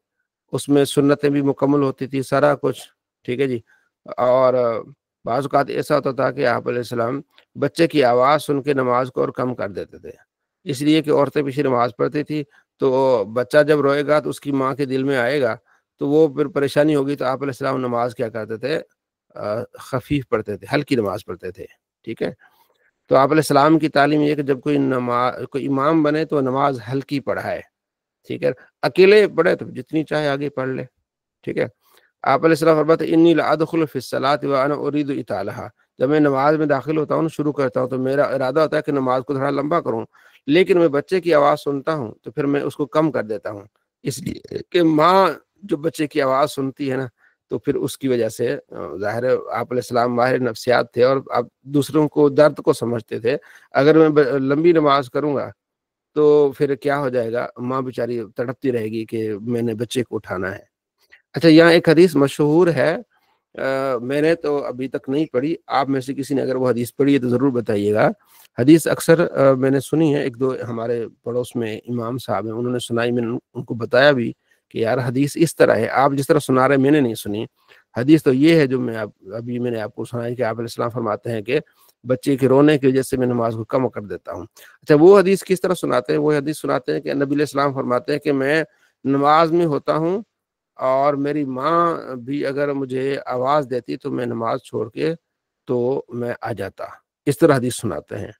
[SPEAKER 2] اس میں سنتیں بھی مکمل ہوتی تھی، سارا کچھ. ٹھیک ہے جی. اور بعض اوقات ایسا ہوتا تھا کہ آپ علیہ السلام بچے کی آواز سن کے نماز کو اور کم کر دیتے تھے، اس لیے کہ عورتیں پیچھے نماز پڑھتی تھی. تو بچہ جب روئے گا تو اس کی ماں کے دل میں آئے گا، تو وہ پھر پریشانی ہوگی. تو آپ علیہ السلام نماز کیا کرتے تھے؟ خفیف پڑھتے تھے، ہلکی نماز پڑھتے تھے. ٹھیک ہے. تو آپ علیہ السلام کی تعلیم یہ کہ جب کوئی امام بنے تو نماز ہلکی پڑھائے. ٹھیک ہے. اکیلے پڑھے تو جتنی چاہے آگے پڑھ لے. ٹھیک ہے. آپ علیہ السلام فرماتے ہیں انی لادخل فی الصلاۃ وانا اريد اطالها. جب میں نماز میں داخل ہوتا ہوں، شروع کرتا ہوں، تو میرا ارادہ ہوتا ہے کہ نماز کو تھوڑا لمبا کروں، لیکن میں بچے کی آواز سنتا ہوں تو پھر میں اس کو کم کر دیتا ہوں، اس لیے کہ ماں جو بچے کی آواز سنتی ہے نا، تو پھر اس کی وجہ سے ظاہر ہے آپ علیہ السلام ماہر نفسیات تھے اور آپ دوسروں کو درد کو سمجھتے تھے. اگر میں لمبی نماز کروں گا تو پھر کیا ہو جائے گا؟ ماں بیچاری تڑپتی رہے گی کہ میں نے بچے کو اٹھانا ہے. اچھا یہاں ایک حدیث مشہور ہے، میں نے تو ابھی تک نہیں پڑھی، آپ میں سے کسی نے اگر وہ حدیث پڑھی ہے تو ضرور بتائیے گا. حدیث اکثر میں نے سنی ہے، 1-2 ہمارے پڑوس میں امام صاحب ہیں، انہوں نے سنائی، میں نے ان کو بتایا بھی کہ یار حدیث اس طرح ہے، آپ جس طرح سنا رہے میں نے نہیں سنی. حدیث تو یہ ہے جو میں نے آپ کو سنائی کہ آپ علیہ السلام فرماتے ہیں کہ بچے کے رونے کی وجہ سے میں نماز کو کم کر دیتا ہوں. اچھا وہ حدیث کس طرح سناتے ہیں؟ وہ حدیث سناتے ہیں کہ نبی علیہ السلام فرماتے ہیں کہ میں نماز میں ہوتا ہوں اور میری ماں بھی اگر مجھے آواز دیتی تو میں نماز چھوڑ کے تو میں آ جاتا، اس طرح حدیث سناتے ہیں۔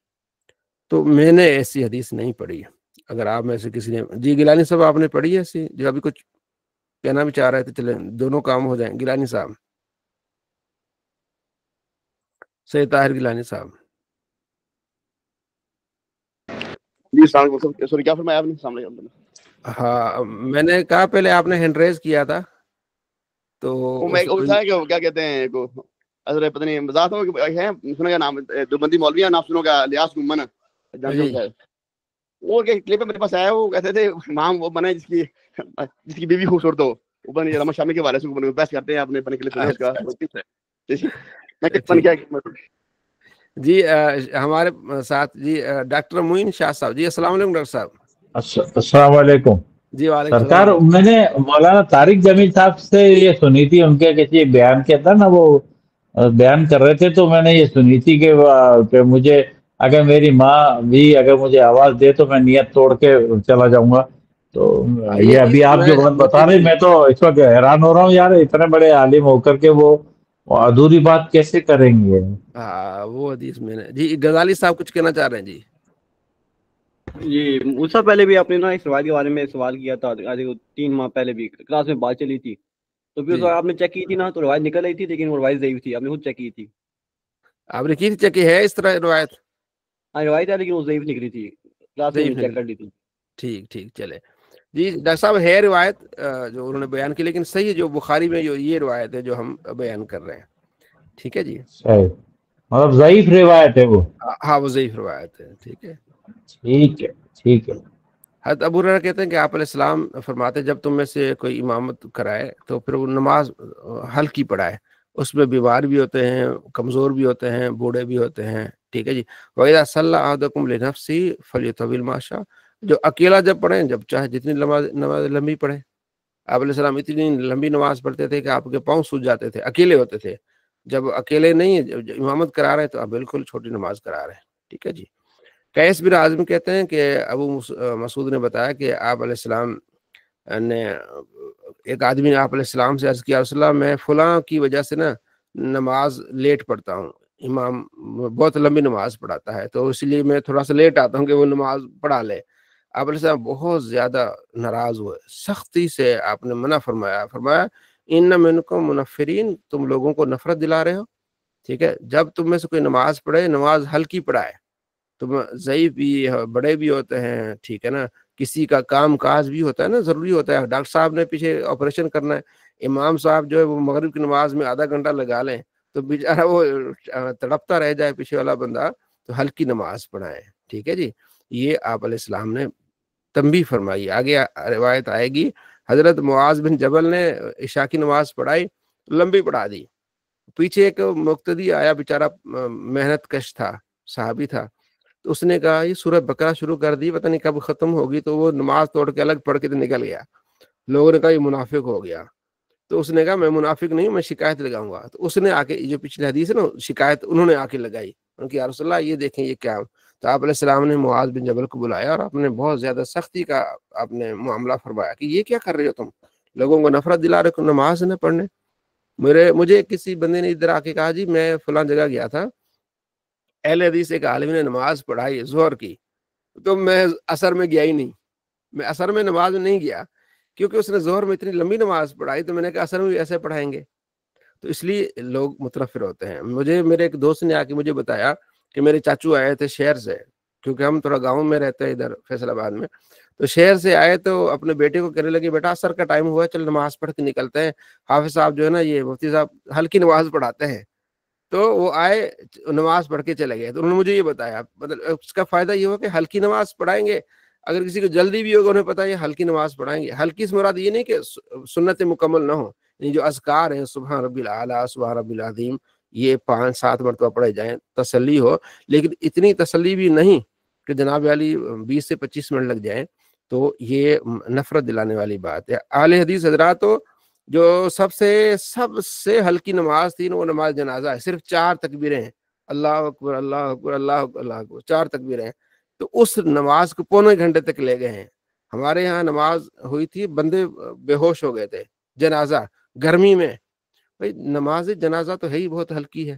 [SPEAKER 2] تو میں نے ایسی حدیث نہیں پڑھی۔ اگر آپ میں سے کسی نے، جی گیلانی صاحب آپ نے پڑھی ہے ایسی جو ابھی کچھ کہنا بھی چاہ رہے تھے؟ چلیں دونوں کام ہو جائیں۔ گیلانی صاحب، سید طاہر گیلانی صاحب۔
[SPEAKER 4] جی السلام علیکم، سوری کیا فرمایا آپ نے؟ السلام علیکم۔
[SPEAKER 2] ہاں میں نے کہا پہلے آپ نے ہینڈ ریز کیا تھا تو
[SPEAKER 4] وہ میں تھا کہ کیا کہتے ہیں کو حضرت پتہ نہیں بذات ہو کہ ہے سنو گا نام دیوبندی مولوی ہے، نام سنو گا الیاس گمن، جانتے ہو شاید؟ وہ کلپ میرے پاس آیا، وہ کہتے تھے امام وہ بنے جس کی بیوی خوبصورت ہو، وہ بنے رحمت شامی کے والے سے بحث کرتے ہیں، آپ نے بنے کلپ سنا اس کا؟ میں کس بن کیا
[SPEAKER 2] جی ہمارے ساتھ جی ڈاکٹر معین شاہ صاحب۔ جی السلام علیکم ڈاکٹر صاحب۔
[SPEAKER 5] السلام علیکم
[SPEAKER 2] جی وعلیکم
[SPEAKER 5] سرکار،
[SPEAKER 2] السلام۔
[SPEAKER 5] میں نے مولانا طارق جمیل صاحب سے یہ سنی تھی، ان کے کسی بیان کے تھا نا، وہ بیان کر رہے تھے، تو میں نے یہ سنی تھی کہ مجھے اگر میری ماں بھی اگر مجھے آواز دے تو میں نیت توڑ کے چلا جاؤں گا۔ تو یہ ابھی آپ جو بات بتا رہے، میں تو اس وقت حیران ہو رہا ہوں یار، اتنے بڑے عالم ہو کر کے وہ ادھوری بات کیسے کریں گے؟
[SPEAKER 2] ہاں وہ حدیث میں نے، جی غزالی صاحب کچھ کہنا چاہ رہے ہیں؟ جی
[SPEAKER 6] جی اس سے پہلے بھی آپ نے نا اس روایت کے بارے میں سوال کیا تھا، 3 ماہ پہلے بھی کلاس میں بات چلی تھی، تو پھر آپ نے چیک کی تھی نا، تو روایت نکل رہی تھی لیکن وہ روایت ضعیف تھی، آپ نے خود چیک کی تھی؟
[SPEAKER 2] آپ نے کی تھی چیک؟ ہے اس طرح روایت؟
[SPEAKER 6] ہاں روایت ہے لیکن وہ ضعیف نکلی تھی، کلاس میں چیک کر لی تھی۔
[SPEAKER 2] ٹھیک ٹھیک چلے جی ڈاکٹر صاحب، ہے روایت جو انہوں نے بیان کی، لیکن صحیح جو بخاری میں جو یہ روایت ہے جو ہم بیان کر رہے ہیں، ٹھیک ہے جی،
[SPEAKER 5] صحیح مطلب ضعیف روایت ہے وہ؟
[SPEAKER 2] ہاں وہ ضعیف روایت ہے، ٹھیک ہے
[SPEAKER 5] ٹھیک ہے ٹھیک ہے۔
[SPEAKER 2] حضرت ابو ہریرہ کہتے ہیں کہ آپ علیہ السلام فرماتے جب تم میں سے کوئی امامت کرائے تو پھر وہ نماز ہلکی پڑھائے، اس میں بیمار بھی ہوتے ہیں، کمزور بھی ہوتے ہیں، بوڑھے بھی ہوتے ہیں، ٹھیک ہے جی۔ وَإِذَا صَلَّى أَحَدُكُمْ لِنَفْسِهِ فَلْيُطَوِّلْ مَا شَاءَ، جو اکیلا جب پڑھیں، جب چاہے جتنی نماز لمبی پڑھے۔ آپ علیہ السلام اتنی لمبی نماز پڑھتے تھے کہ آپ کے پاؤں سوج جاتے تھے، اکیلے ہوتے تھے۔ جب اکیلے نہیں جب امامت کرا رہے ہیں تو آپ بالکل چھوٹی نماز کرا رہے ہیں، ٹھیک ہے جی۔ قیس بن عازم کہتے ہیں کہ ابو مسعود نے بتایا کہ آپ علیہ السلام نے، ایک آدمی نے آپ علیہ السلام سے عرض کیا، رسول اللہ میں فلاں کی وجہ سے نا نماز لیٹ پڑھتا ہوں، امام بہت لمبی نماز پڑھاتا ہے تو اس لیے میں تھوڑا سا لیٹ آتا ہوں کہ وہ نماز پڑھا لے۔ آپ علیہ السلام بہت زیادہ ناراض ہوئے، سختی سے آپ نے منع فرمایا، ان منکم منفرین، تم لوگوں کو نفرت دلا رہے ہو، ٹھیک ہے۔ جب تم میں سے کوئی نماز پڑھے، نماز ہلکی پڑھائے، تم ضعیف بھی بڑے بھی ہوتے ہیں، ٹھیک ہے نا، کسی کا کام کاج بھی ہوتا ہے نا، ضروری ہوتا ہے، ڈاکٹر صاحب نے پیچھے آپریشن کرنا ہے، امام صاحب جو ہے وہ مغرب کی نماز میں آدھا گھنٹہ لگا لیں تو بیچارہ وہ تڑپتا رہ جائے پیچھے والا بندہ، تو ہلکی نماز پڑھائے، ٹھیک ہے جی۔ یہ آپ علیہ السلام نے تنبیہ فرمائی۔ آگے روایت آئے گی، حضرت معاذ بن جبل نے عشاء کی نماز پڑھائی، لمبی پڑھا دی، پیچھے ایک مقتدی آیا، بیچارہ محنت کش تھا، صحابی تھا، تو اس نے کہا یہ سورہ بقرہ شروع کر دی، پتہ نہیں کب ختم ہوگی، تو وہ نماز توڑ کے الگ پڑھ کے تو نکل گیا۔ لوگوں نے کہا یہ منافق ہو گیا، تو اس نے کہا میں منافق نہیں ہوں، میں شکایت لگاؤں گا۔ تو اس نے آ کے، جو پچھلی حدیث ہے نا، شکایت انہوں نے آ کے لگائی، ان کی یا رسول اللہ یہ دیکھیں یہ کیا۔ تو آپ علیہ السلام نے معاذ بن جبل کو بلایا اور آپ نے بہت زیادہ سختی کا آپ نے معاملہ فرمایا کہ یہ کیا کر رہے ہو تم، لوگوں کو نفرت دلا رہے ہو نماز نہ پڑھنے۔ مجھے کسی بندے نے ادھر آ کے کہا جی میں فلاں جگہ گیا تھا، اہل حدیث ایک عالم نے نماز پڑھائی ظہر کی، تو میں اثر میں گیا ہی نہیں، میں اثر میں نماز میں نہیں گیا، کیونکہ اس نے ظہر میں اتنی لمبی نماز پڑھائی، تو میں نے کہا اثر میں بھی ایسے پڑھائیں گے، تو اس لیے لوگ متنفر ہوتے ہیں۔ میرے ایک دوست نے آ کے مجھے بتایا کہ میرے چاچو آئے تھے شہر سے، کیونکہ ہم تھوڑا گاؤں میں رہتے ہیں ادھر فیصل آباد میں، تو شہر سے آئے تو اپنے بیٹے کو کہنے لگے بیٹا اثر کا ٹائم ہوا ہے، چل نماز پڑھ کے نکلتے ہیں، حافظ صاحب جو ہے نا یہ مفتی صاحب ہلکی نماز پڑھاتے ہیں۔ تو وہ آئے نماز پڑھ کے چلے گئے، تو انہوں نے مجھے یہ بتایا، مطلب اس کا فائدہ یہ ہو کہ ہلکی نماز پڑھائیں گے، اگر کسی کو جلدی بھی ہوگا انہیں پتا ہے ہلکی نماز پڑھائیں گے۔ ہلکی سے مراد یہ نہیں کہ سنت مکمل نہ ہو، یعنی جو اذکار ہیں سبحان ربی الاعلیٰ، سبحان ربی العظیم، یہ 5-7 مرتبہ پڑھے جائیں، تسلی ہو، لیکن اتنی تسلی بھی نہیں کہ جناب علی 20 سے 25 منٹ لگ جائیں، تو یہ نفرت دلانے والی بات ہے۔ اہل حدیث حضرات جو سب سے ہلکی نماز تھی وہ نماز جنازہ ہے، صرف 4 تکبیریں ہیں، اللہ اکبر اللہ اکبر اللہ اکبر اللہ اکبر، 4 تکبیریں ہیں، تو اس نماز کو پونے گھنٹے تک لے گئے ہیں۔ ہمارے یہاں نماز ہوئی تھی، بندے بے ہوش ہو گئے تھے، جنازہ گرمی میں، بھائی نماز جنازہ تو ہے ہی بہت ہلکی ہے،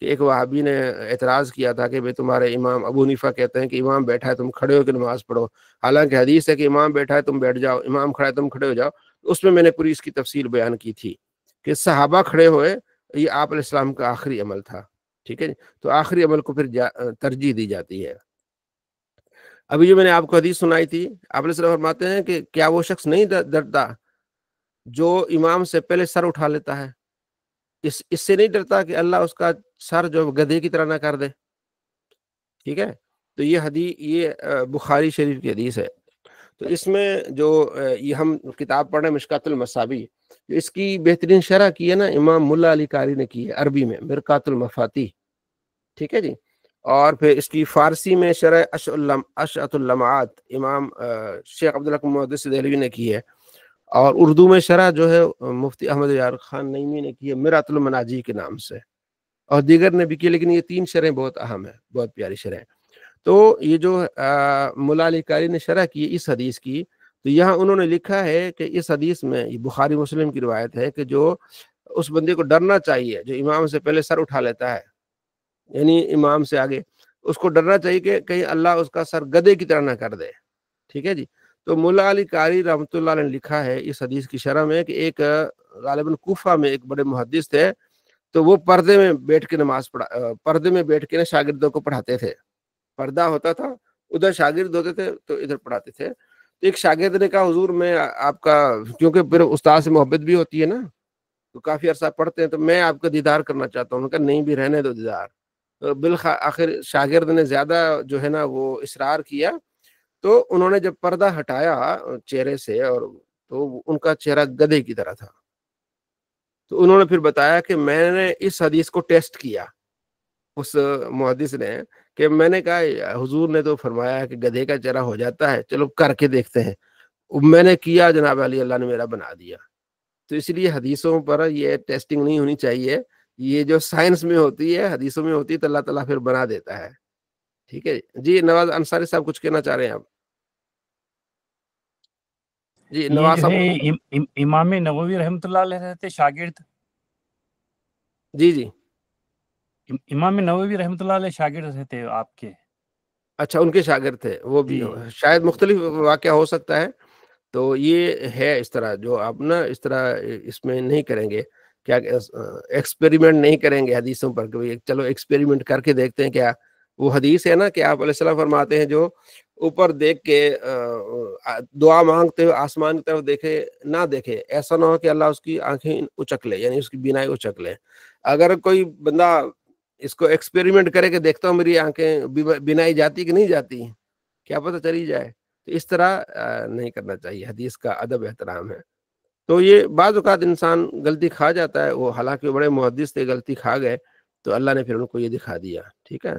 [SPEAKER 2] کہ ایک وہابی نے اعتراض کیا تھا کہ بھئی تمہارے امام ابو حنیفہ کہتے ہیں کہ امام بیٹھا ہے تم کھڑے ہو کے نماز پڑھو، حالانکہ حدیث ہے کہ امام بیٹھا ہے تم بیٹھ جاؤ، امام کھڑا ہے تم کھڑے ہو جاؤ. اس میں نے پوری اس کی تفصیل بیان کی تھی کہ صحابہ کھڑے ہوئے یہ آپ علیہ السلام کا آخری عمل تھا. ٹھیک ہے جی، تو آخری عمل کو پھر ترجیح دی جاتی ہے. ابھی جو میں نے آپ کو حدیث سنائی تھی، آپ علیہ السلام فرماتے ہیں کہ کیا وہ شخص نہیں ڈرتا جو امام سے پہلے سر اٹھا لیتا ہے، اس سے نہیں ڈرتا کہ اللہ اس کا سر جو گدھے کی طرح نہ کر دے. ٹھیک ہے، تو یہ حدیث یہ بخاری شریف کی حدیث ہے. تو اس میں جو یہ ہم کتاب پڑھ رہے ہیں مشکات المصابیح، اس کی بہترین شرح کی ہے نا امام ملا علی قاری نے کی ہے عربی میں، مرقات المفاتیح. ٹھیک ہے جی، اور پھر اس کی فارسی میں شرح اشعۃ اللمعات امام شیخ عبدالحق محدث دہلوی نے کی ہے، اور اردو میں شرح جو ہے مفتی احمد یار خان نعیمی نے کی ہے مرات المناجی کے نام سے، اور دیگر نے بھی کی، لیکن یہ 3 شرح بہت اہم ہے، بہت پیاری شرح. تو یہ جو ملا علی قاری نے شرح کی اس حدیث کی، تو یہاں انہوں نے لکھا ہے کہ اس حدیث میں یہ بخاری مسلم کی روایت ہے کہ جو اس بندے کو ڈرنا چاہیے جو امام سے پہلے سر اٹھا لیتا ہے، یعنی امام سے آگے، اس کو ڈرنا چاہیے کہ کہیں اللہ اس کا سر گدھے کی طرح نہ کر دے. ٹھیک ہے جی، تو ملا علی قاری رحمۃ اللہ علیہ نے لکھا ہے اس حدیث کی شرح میں کہ ایک غالباً کوفہ میں ایک بڑے محدث تھے، تو وہ پردے میں بیٹھ کے نماز پردے میں بیٹھ کے شاگردوں کو پڑھاتے تھے. پردہ ہوتا تھا، ادھر شاگرد ہوتے تھے تو ادھر پڑھاتے تھے. تو ایک شاگرد نے کہا حضور میں آپ کا، کیونکہ پھر استاد سے محبت بھی ہوتی ہے نا، تو کافی عرصہ پڑھتے ہیں، تو میں آپ کا دیدار کرنا چاہتا ہوں. کہا نہیں بھی رہنے دو دیدار. بالآخر شاگرد نے زیادہ جو ہے نا وہ اصرار کیا، تو انہوں نے جب پردہ ہٹایا چہرے سے، اور تو ان کا چہرہ گدھے کی طرح تھا. تو انہوں نے پھر بتایا کہ میں نے اس حدیث کو ٹیسٹ کیا، اس محدث نے، کہ میں نے کہا حضور نے تو فرمایا کہ گدھے کا چہرہ ہو جاتا ہے، چلو کر کے دیکھتے ہیں. میں نے کیا جناب علی، اللہ نے میرا بنا دیا. تو اس لیے حدیثوں پر یہ ٹیسٹنگ نہیں ہونی چاہیے، یہ جو سائنس میں ہوتی ہے حدیثوں میں ہوتی ہے، تو اللہ تعالیٰ پھر بنا دیتا ہے. ٹھیک ہے جی. نواز انصاری صاحب کچھ کہنا چاہ رہے ہیں آپ؟ جی
[SPEAKER 1] یہ
[SPEAKER 2] نواز
[SPEAKER 1] جو
[SPEAKER 2] صاحب.
[SPEAKER 1] ہے امام نووی رحمۃ اللہ علیہ رہتے شاگرد.
[SPEAKER 2] جی جی،
[SPEAKER 1] امام نووی رحمۃ اللہ علیہ شاگرد رہتے آپ کے؟
[SPEAKER 2] اچھا، ان کے شاگرد تھے وہ بھی.
[SPEAKER 1] جی.
[SPEAKER 2] شاید مختلف واقعہ ہو سکتا ہے. تو یہ ہے اس طرح، جو آپ نا اس طرح اس میں نہیں کریں گے، کیا ایکسپیریمنٹ نہیں کریں گے حدیثوں پر کہ چلو ایکسپیریمنٹ کر کے دیکھتے ہیں. کیا وہ حدیث ہے نا کہ آپ علیہ السلام فرماتے ہیں جو اوپر دیکھ کے دعا مانگتے ہوئے آسمان کی طرف نہ دیکھے، ایسا نہ ہو کہ اللہ اس کی آنکھیں اچک لے، یعنی اس کی بینائی اچک لے. اگر کوئی بندہ اس کو ایکسپیریمنٹ کرے کہ دیکھتا ہوں میری آنکھیں بینائی جاتی کہ نہیں جاتی، کیا پتہ چلی جائے، تو اس طرح نہیں کرنا چاہیے. حدیث کا ادب احترام ہے. تو یہ بعض اوقات انسان غلطی کھا جاتا ہے، وہ حالانکہ بڑے محدث تھے، غلطی کھا گئے، تو اللہ نے پھر ان کو یہ دکھا دیا. ٹھیک ہے.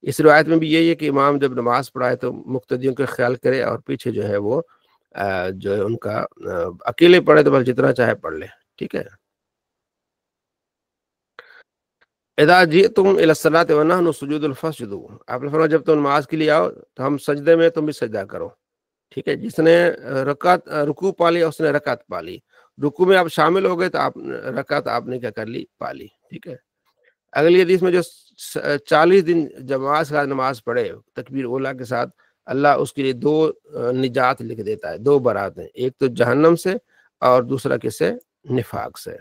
[SPEAKER 2] اس روایت میں بھی یہی ہے کہ امام جب نماز پڑھائے تو مقتدیوں کا خیال کرے، اور پیچھے جو ہے وہ جو ہے ان کا اکیلے پڑھے تو بس جتنا چاہے پڑھ لے. ٹھیک ہے. اذا جئتم الى الصلاۃ ونحن سجود فاسجدوا، آپ نے فرمایا جب تم نماز کے لیے آؤ تو ہم سجدے میں، تم بھی سجدہ کرو. ٹھیک ہے. جس نے رکوع پا لیا اس نے رکعت پا لی. رکوع میں آپ شامل ہو گئے تو آپ رکعت آپ نے کیا کر لی، پا لی. ٹھیک ہے. اگلی حدیث میں جو 40 دن جماعت کے ساتھ نماز پڑھے تکبیر اولیٰ کے ساتھ، اللہ اس کے لیے 2 نجات لکھ دیتا ہے، 2 برات ہیں، ایک تو جہنم سے اور دوسرا کس سے، نفاق سے.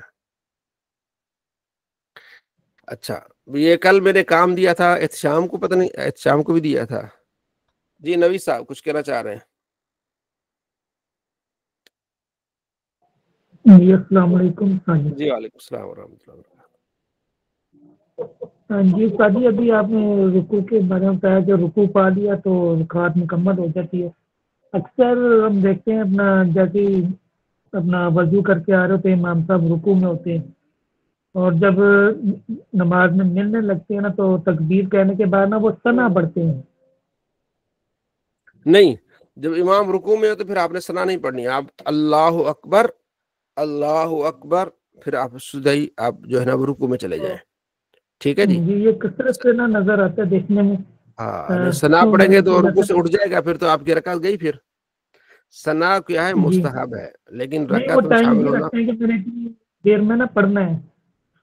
[SPEAKER 2] اچھا، یہ کل میں نے کام دیا تھا احتشام کو، پتہ نہیں احتشام کو بھی دیا تھا. جی نوی صاحب کچھ کہنا چاہ رہے ہیں؟
[SPEAKER 3] جی السلام علیکم.
[SPEAKER 2] جی وعلیکم السلام ورحمۃ اللہ وبرکاتہ.
[SPEAKER 3] جی استاد جی، ابھی آپ نے رکوع کے بارے میں بتایا، جو رکوع پا لیا تو رکعت مکمل ہو جاتی ہے. اکثر ہم دیکھتے ہیں اپنا جیسے اپنا وضو کر کے آ رہے ہوتے ہیں، امام صاحب رکوع میں ہوتے ہیں، اور جب نماز میں ملنے لگتے ہیں نا تو تکبیر کہنے کے بعد نا وہ ثنا پڑھتے ہیں.
[SPEAKER 2] نہیں، جب امام رکوع میں ہو تو پھر آپ نے ثنا نہیں پڑھنی، آپ اللہ اکبر اللہ اکبر، پھر آپ سجدائی آپ جو ہے نا وہ رکوع میں چلے جائیں. ٹھیک ہے جی.
[SPEAKER 3] یہ کثرت سے نا نظر آتا ہے دیکھنے میں.
[SPEAKER 2] ہاں، ثنا پڑھیں گے تو رکوع سے اٹھ جائے گا، پھر تو آپ کی رکعت گئی. پھر ثنا کیا ہے، مستحب ہے، لیکن
[SPEAKER 3] نہیں، وہ
[SPEAKER 2] رکعت میں
[SPEAKER 3] ٹائم
[SPEAKER 2] شامل
[SPEAKER 3] بھی
[SPEAKER 2] ہونا.
[SPEAKER 3] رکھتے ہیں کہ میرے دیر میں نا پڑھنا ہے.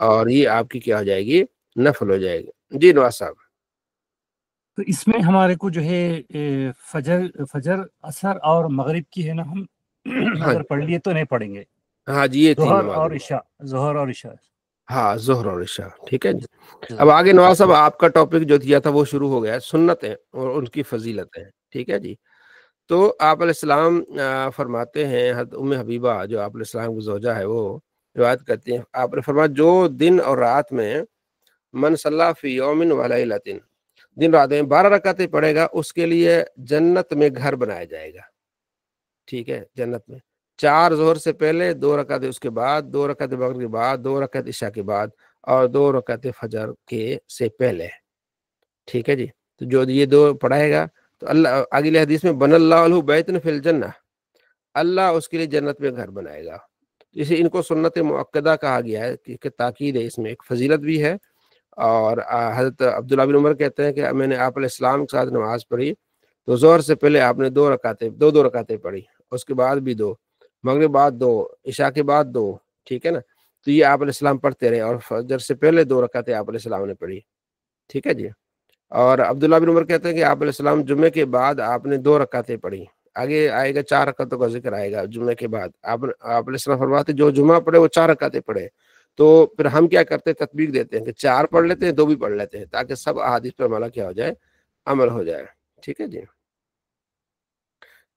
[SPEAKER 2] اور یہ آپ کی کیا ہو جائے گی؟ نفل ہو جائے گی۔ جی نواز صاحب۔
[SPEAKER 1] تو اس میں ہمارے کو جو ہے فجر اثر اور مغرب کی ہے نا، ہم
[SPEAKER 2] ہاں
[SPEAKER 1] اگر پڑھ لیے تو نہیں پڑھیں گے،
[SPEAKER 2] ہاں جی، یہ 3
[SPEAKER 1] ظہر
[SPEAKER 2] نمازیں۔
[SPEAKER 1] اور عشاء، ظہر اور عشاء۔
[SPEAKER 2] ہاں ظہر اور عشاء، ٹھیک ہے جی۔ اب
[SPEAKER 1] جزاک
[SPEAKER 2] آگے نواز صاحب آپ کا ٹاپک جو دیا تھا وہ شروع ہو گیا ہے، سنتیں اور ان کی فضیلتیں، ٹھیک ہے جی۔ تو آپ علیہ السلام فرماتے ہیں، حضرت ام حبیبہ جو آپ علیہ السلام کی زوجہ ہے وہ روایت کرتی ہیں، آپ نے فرمایا جو دن اور رات میں من صلی فی یوم و لیلۃ، دن رات میں 12 رکعتیں پڑھے گا، اس کے لیے جنت میں گھر بنایا جائے گا، ٹھیک ہے، جنت میں 4 ظہر سے پہلے، 2 رکعتیں اس کے بعد، 2 رکعتیں مغرب کے بعد، 2 رکعت عشاء کے بعد، اور 2 رکعتیں فجر کے سے پہلے، ٹھیک ہے جی۔ تو جو یہ 2 پڑھائے گا تو اللہ، اگلی حدیث میں بن اللہ له بیت فی الجنہ، اللہ اس کے لیے جنت میں گھر بنائے گا۔ اسے ان کو سنت مؤکدہ کہا گیا ہے کہ تاکید ہے، اس میں ایک فضیلت بھی ہے۔ اور حضرت عبداللہ بن عمر کہتے ہیں کہ میں نے آپ علیہ السلام کے ساتھ نماز پڑھی تو ظہر سے پہلے آپ نے 2 رکعتیں پڑھی، اس کے بعد بھی 2، مغرب بعد 2، عشاء کے بعد 2، ٹھیک ہے نا۔ تو یہ آپ علیہ السلام پڑھتے رہے، اور فجر سے پہلے 2 رکعتیں آپ علیہ السلام نے پڑھی، ٹھیک ہے جی۔ اور عبداللہ بن عمر کہتے ہیں کہ آپ علیہ السلام جمعے کے بعد آپ نے 2 رکعتیں پڑھی، آگے آئے گا 4 رکعتوں کا ذکر آئے گا جمعے کے بعد۔ آپ علیہ السلام فرماتے جو جمعہ پڑھے وہ 4 رکعتیں پڑھے، تو پھر ہم کیا کرتے ہیں، تطبیق دیتے ہیں کہ 4 پڑھ لیتے ہیں، 2 بھی پڑھ لیتے ہیں، تاکہ سب احادیث پر عمل کیا ہو جائے، عمل ہو جائے، ٹھیک ہے جی۔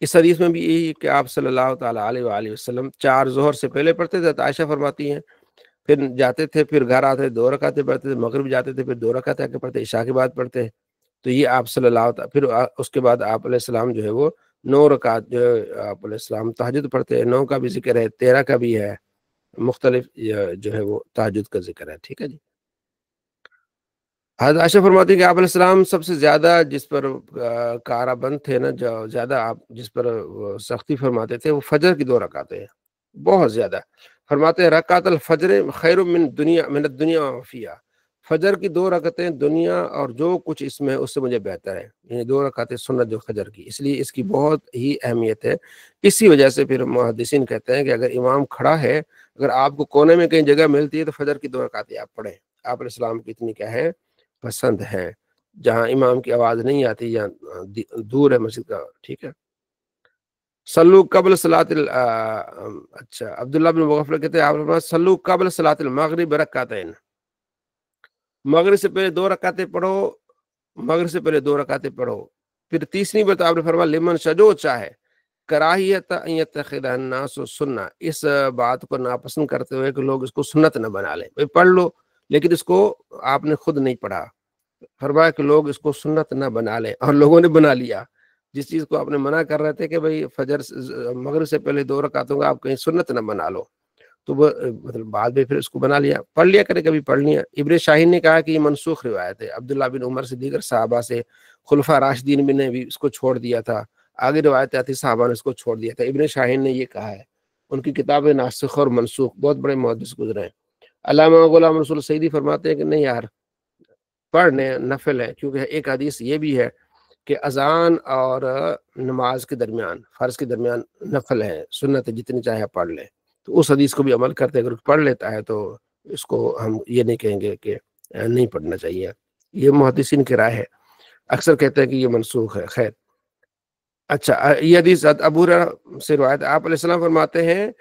[SPEAKER 2] اس حدیث میں بھی یہی کہ آپ صلی اللہ تعالیٰ علیہ وآلہ وسلم 4 ظہر سے پہلے پڑھتے تھے، عائشہ فرماتی ہیں، پھر جاتے تھے، پھر گھر آتے 2 رکعتیں پڑھتے تھے، مغرب جاتے تھے، پھر 2 رکعتیں آ کے پڑھتے، عشاء کے بعد پڑھتے۔ تو یہ آپ صلی اللہ تعالیٰ، پھر اس کے بعد آپ علیہ السلام جو ہے وہ 9 رکعت جو ہے آپ علیہ السلام تہجد پڑھتے ہیں، 9 کا بھی ذکر ہے، 13 کا بھی ہے، مختلف جو ہے وہ تہجد کا ذکر ہے، ٹھیک ہے جی۔ حضرت عائشہ فرماتی ہے کہ آپ علیہ السلام سب سے زیادہ جس پر کارا بند تھے نا، جو زیادہ آپ جس پر سختی فرماتے تھے، وہ فجر کی 2 رکعتیں ہیں، بہت زیادہ فرماتے ہیں، رکعت الفجر خیر من الدنیا وما فیہا، فجر کی 2 رکعتیں دنیا اور جو کچھ اس میں اس سے مجھے بہتر ہے، یعنی 2 رکعتیں سنت جو فجر کی، اس لیے اس کی بہت ہی اہمیت ہے۔ اسی وجہ سے پھر محدثین کہتے ہیں کہ اگر امام کھڑا ہے، اگر آپ کو کونے میں کہیں جگہ ملتی ہے تو فجر کی 2 رکعتیں آپ پڑھیں، آپ علیہ السلام کی اتنی کیا ہے، پسند ہے، جہاں امام کی آواز نہیں آتی یا دور ہے مسجد کا، ٹھیک ہے۔ صلو قبل صلاۃ اچھا، عبداللہ بن مغفل کہتے ہیں آپ صلو قبل صلاۃ المغرب رکعتین، مغرب سے پہلے 2 رکعتیں پڑھو، مغرب سے پہلے 2 رکعتیں پڑھو۔ پھر تیسری بات آپ نے فرمایا لمن شجو چاہے کراہیت ان یتخذ الناس سنہ، اس بات کو ناپسند کرتے ہوئے کہ لوگ اس کو سنت نہ بنا لیں، بھئی پڑھ لو لیکن اس کو آپ نے خود نہیں پڑھا، فرمایا کہ لوگ اس کو سنت نہ بنا لیں، اور لوگوں نے بنا لیا، جس چیز کو آپ نے منع کر رہے تھے کہ بھئی فجر مغرب سے پہلے 2 رکعتوں کا آپ کہیں سنت نہ بنا لو، تو وہ مطلب بعد میں پھر اس کو بنا لیا، پڑھ لیا کرے، کبھی پڑھ لیا۔ ابن شاہین نے کہا کہ یہ منسوخ روایت ہے، عبداللہ بن عمر سے دیگر صحابہ سے، خلفاء راشدین بھی نے بھی اس کو چھوڑ دیا تھا، آگے روایت آتی صحابہ نے اس کو چھوڑ دیا تھا، ابن شاہین نے یہ کہا ہے، ان کی کتاب ناسخ اور منسوخ، بہت بڑے محدث گزرے ہیں۔ علامہ غلام رسول سعیدی فرماتے ہیں کہ نہیں یار، پڑھنے نفل ہے، کیونکہ ایک حدیث یہ بھی ہے کہ اذان اور نماز کے درمیان، فرض کے درمیان نفل ہے، سنت ہے، جتنی چاہے پڑھ لیں، تو اس حدیث کو بھی عمل کرتے، اگر پڑھ لیتا ہے تو اس کو ہم یہ نہیں کہیں گے کہ نہیں پڑھنا چاہیے، یہ محدثین کی رائے ہے، اکثر کہتے ہیں کہ یہ منسوخ ہے، خیر۔ اچھا، یہ حدیث ابو ہریرہ سے روایت، آپ علیہ السلام فرماتے ہیں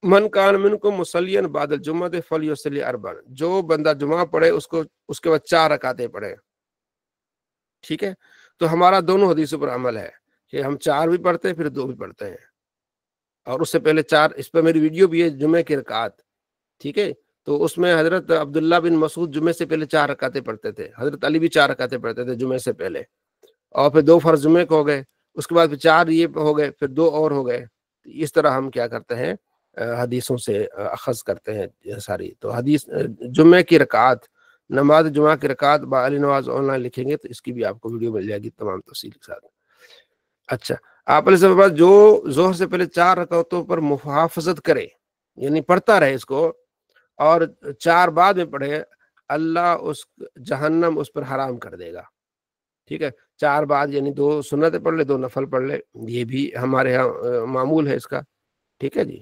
[SPEAKER 2] من کان منکم مصلیا بعد الجمعہ فلیصلی اربعا، جو بندہ جمعہ پڑھے اس کو اس کے بعد 4 رکعتیں پڑھے، ٹھیک ہے۔ تو ہمارا دونوں حدیثوں پر عمل ہے کہ ہم 4 بھی پڑھتے ہیں، پھر 2 بھی پڑھتے ہیں، اور اس سے پہلے 4، اس پہ میری ویڈیو بھی ہے جمعے کی رکعت، ٹھیک ہے۔ تو اس میں حضرت عبداللہ بن مسعود جمعے سے پہلے 4 رکعتیں پڑھتے تھے، حضرت علی بھی 4 رکعتیں پڑھتے تھے جمعے سے پہلے، اور پھر 2 فرض جمعے کو ہو گئے، اس کے بعد پھر 4 یہ ہو گئے، پھر 2 اور ہو گئے، اس طرح ہم کیا کرتے ہیں، حدیثوں سے اخذ کرتے ہیں ساری۔ تو حدیث جمعے کی رکعت، نماز جمعہ کی رکعت با علی نواز آن لائن لکھیں گے تو اس کی بھی آپ کو ویڈیو مل جائے گی تمام تفصیل کے ساتھ۔ اچھا، آپ علیہ السلام جو ظہر سے پہلے 4 رکعتوں پر محافظت کرے، یعنی پڑھتا رہے اس کو، اور 4 بعد میں پڑھے، اللہ اس جہنم اس پر حرام کر دے گا، ٹھیک ہے۔ 4 بعد یعنی 2 سنتیں پڑھ لے، 2 نفل پڑھ لے، یہ بھی ہمارے ہاں معمول ہے اس کا، ٹھیک ہے جی۔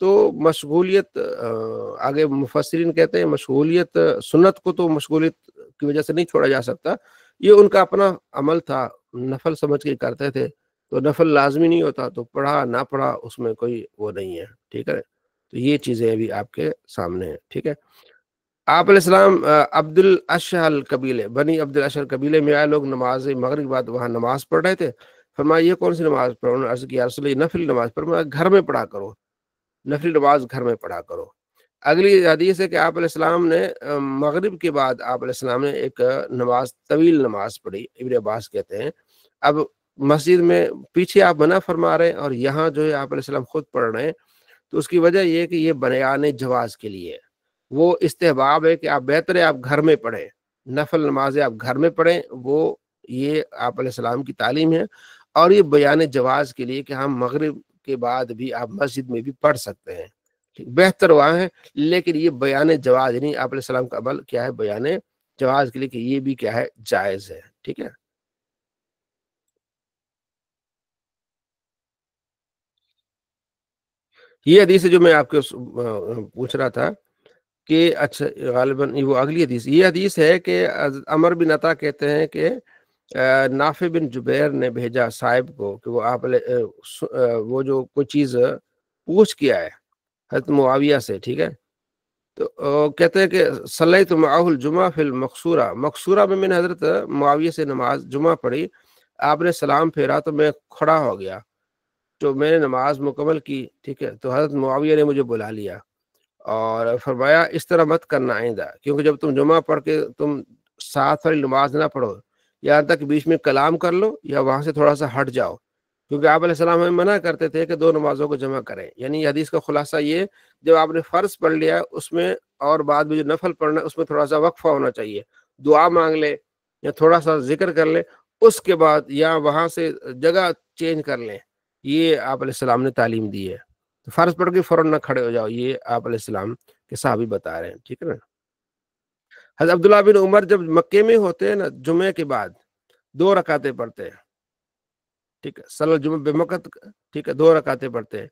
[SPEAKER 2] تو مشغولیت آگے مفسرین کہتے ہیں مشغولیت سنت کو تو مشغولیت کی وجہ سے نہیں چھوڑا جا سکتا، یہ ان کا اپنا عمل تھا، نفل سمجھ کے کرتے تھے، تو نفل لازمی نہیں ہوتا، تو پڑھا نہ پڑھا اس میں کوئی وہ نہیں ہے، ٹھیک ہے۔ تو یہ چیزیں ابھی آپ کے سامنے ہیں، ٹھیک ہے۔ آپ علیہ السلام عبد الاشہل قبیلے، بنی عبد الاشہل قبیلے میں آئے لوگ نماز مغرب کے بعد وہاں نماز پڑھ رہے تھے، فرمایا یہ کون سی نماز پڑھو؟ انہوں نے عرض کیا رسول اللہ نفل نماز، فرمایا گھر میں پڑھا کرو، نفلی نماز گھر میں پڑھا کرو۔ اگلی حدیث ہے کہ آپ علیہ السلام نے مغرب کے بعد آپ علیہ السلام نے ایک نماز طویل نماز پڑھی، ابن عباس کہتے ہیں۔ اب مسجد میں پیچھے آپ منع فرما رہے ہیں اور یہاں جو ہے آپ علیہ السلام خود پڑھ رہے ہیں، تو اس کی وجہ یہ ہے کہ یہ بیان جواز کے لیے، وہ استحباب ہے کہ آپ بہتر ہے آپ گھر میں پڑھیں، نفل نمازیں آپ گھر میں پڑھیں، وہ یہ آپ علیہ السلام کی تعلیم ہے، اور یہ بیان جواز کے لیے کہ ہم مغرب کے بعد بھی آپ مسجد میں بھی پڑھ سکتے ہیں، بہتر وہاں ہے، لیکن یہ بیان جواز نہیں، آپ علیہ السلام کا عمل کیا ہے بیان جواز کے لیے کہ یہ بھی کیا ہے جائز ہے، ٹھیک ہے۔ یہ حدیث جو میں آپ کو پوچھ رہا تھا کہ اچھا غالباً وہ اگلی حدیث، یہ حدیث ہے کہ عمر بن عطا کہتے ہیں کہ نافع بن جبیر نے بھیجا صاحب کو کہ وہ آپ وہ جو کوئی چیز پوچھ کیا ہے حضرت معاویہ سے، ٹھیک ہے، تو کہتے ہیں کہ صلیت معہ الجمعہ فی المقصورہ، مقصورہ میں نے حضرت معاویہ سے نماز جمعہ پڑھی، آپ نے سلام پھیرا تو میں کھڑا ہو گیا، تو میں نے نماز مکمل کی، ٹھیک ہے، تو حضرت معاویہ نے مجھے بلا لیا اور فرمایا اس طرح مت کرنا آئندہ، کیونکہ جب تم جمعہ پڑھ کے تم ساتھ والی نماز نہ پڑھو، یہاں تک بیچ میں کلام کر لو یا وہاں سے تھوڑا سا ہٹ جاؤ، کیونکہ آپ علیہ السلام ہمیں منع کرتے تھے کہ دو نمازوں کو جمع کریں، یعنی یہ حدیث کا خلاصہ یہ، جب آپ نے فرض پڑھ لیا اس میں اور بعد میں جو نفل پڑھنا ہے اس میں تھوڑا سا وقفہ ہونا چاہیے، دعا مانگ لے یا تھوڑا سا ذکر کر لے، اس کے بعد یا وہاں سے جگہ چینج کر لیں، یہ آپ علیہ السلام نے تعلیم دی ہے، تو فرض پڑھ کے فوراً نہ کھڑے ہو جاؤ، یہ آپ علیہ السلام کے صحابی بتا رہے ہیں، ٹھیک ہے نا۔ حضرت عبداللہ بن عمر جب مکے میں ہوتے ہیں نا، جمعے کے بعد 2 رکعتیں پڑھتے ہیں، ٹھیک ہے، صلی الجمعہ بمکت، ٹھیک ہے، 2 رکعتیں پڑھتے ہیں،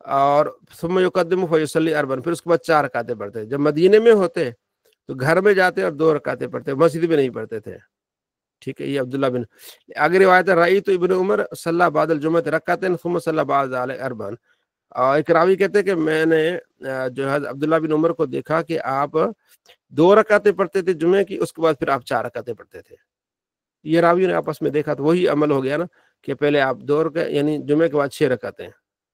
[SPEAKER 2] اور ثم یقدم فیصلی اربن، پھر اس کے بعد 4 رکعتیں پڑھتے ہیں۔ جب مدینے میں ہوتے تو گھر میں جاتے اور 2 رکعتیں پڑھتے، مسجد میں نہیں پڑھتے تھے، ٹھیک ہے۔ یہ عبداللہ بن آگے روایت ہے رأیت ابن عمر صلی بعد الجمعہ رکعتین ثم صلی بعد اربعا، اور ایک راوی کہتے ہیں کہ میں نے جو ہے عبداللہ بن عمر کو دیکھا کہ آپ 2 رکعتیں پڑھتے تھے جمعے کی، اس کے بعد پھر آپ 4 رکعتیں پڑھتے تھے۔ یہ راوی نے آپس میں دیکھا تو وہی عمل ہو گیا نا کہ پہلے آپ 2 رکعتیں، یعنی جمعے کے بعد 6 رکعتیں،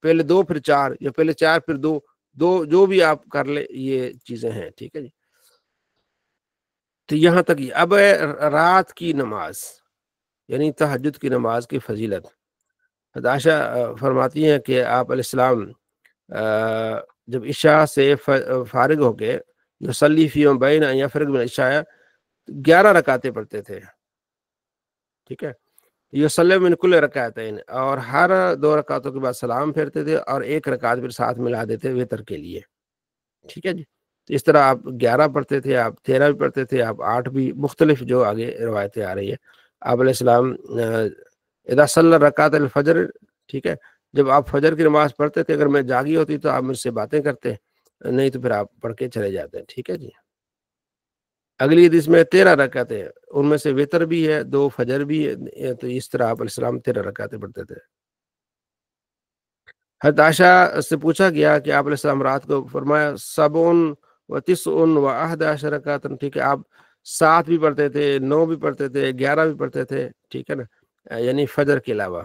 [SPEAKER 2] پہلے 2 پھر 4، یا پہلے 4 پھر 2، جو بھی آپ کر لے، یہ چیزیں ہیں، ٹھیک ہے جی۔ تو یہاں تک اب رات کی نماز یعنی تہجد کی نماز کی فضیلت، عائشہ فرماتی ہیں کہ آپ علیہ السلام جب عشاء سے فارغ ہو کے یصلی فی بین ان یفرغ من العشاء 11 رکعتیں پڑھتے تھے، ٹھیک ہے، یصلی من کل رکعتین، اور ہر 2 رکعتوں کے بعد سلام پھیرتے تھے اور 1 رکعت پھر ساتھ ملا دیتے وتر کے لیے، ٹھیک ہے جی۔ تو اس طرح آپ 11 پڑھتے تھے، آپ 13 بھی پڑھتے تھے، آپ 8 بھی، مختلف جو آگے روایتیں آ رہی ہے۔ آپ علیہ السلام اذا صلی رکعت الفجر، ٹھیک ہے، جب آپ فجر کی نماز پڑھتے تھے اگر میں جاگی ہوتی تو آپ مجھ سے باتیں کرتے، نہیں تو پھر آپ پڑھ کے چلے جاتے، ٹھیک ہے جی۔ اگلی حدیث میں 13 رکعتیں، ان میں سے وتر بھی ہے، 2 فجر بھی ہے، تو اس طرح آپ علیہ السلام 13 رکعتیں پڑھتے تھے۔ حضرت عائشہ سے پوچھا گیا کہ آپ علیہ السلام رات کو، فرمایا 7 و 9 و 11 رکعت، ٹھیک ہے، آپ 7 بھی پڑھتے تھے، 9 بھی پڑھتے تھے، 11 بھی پڑھتے تھے، ٹھیک ہے نا، یعنی فجر کے علاوہ،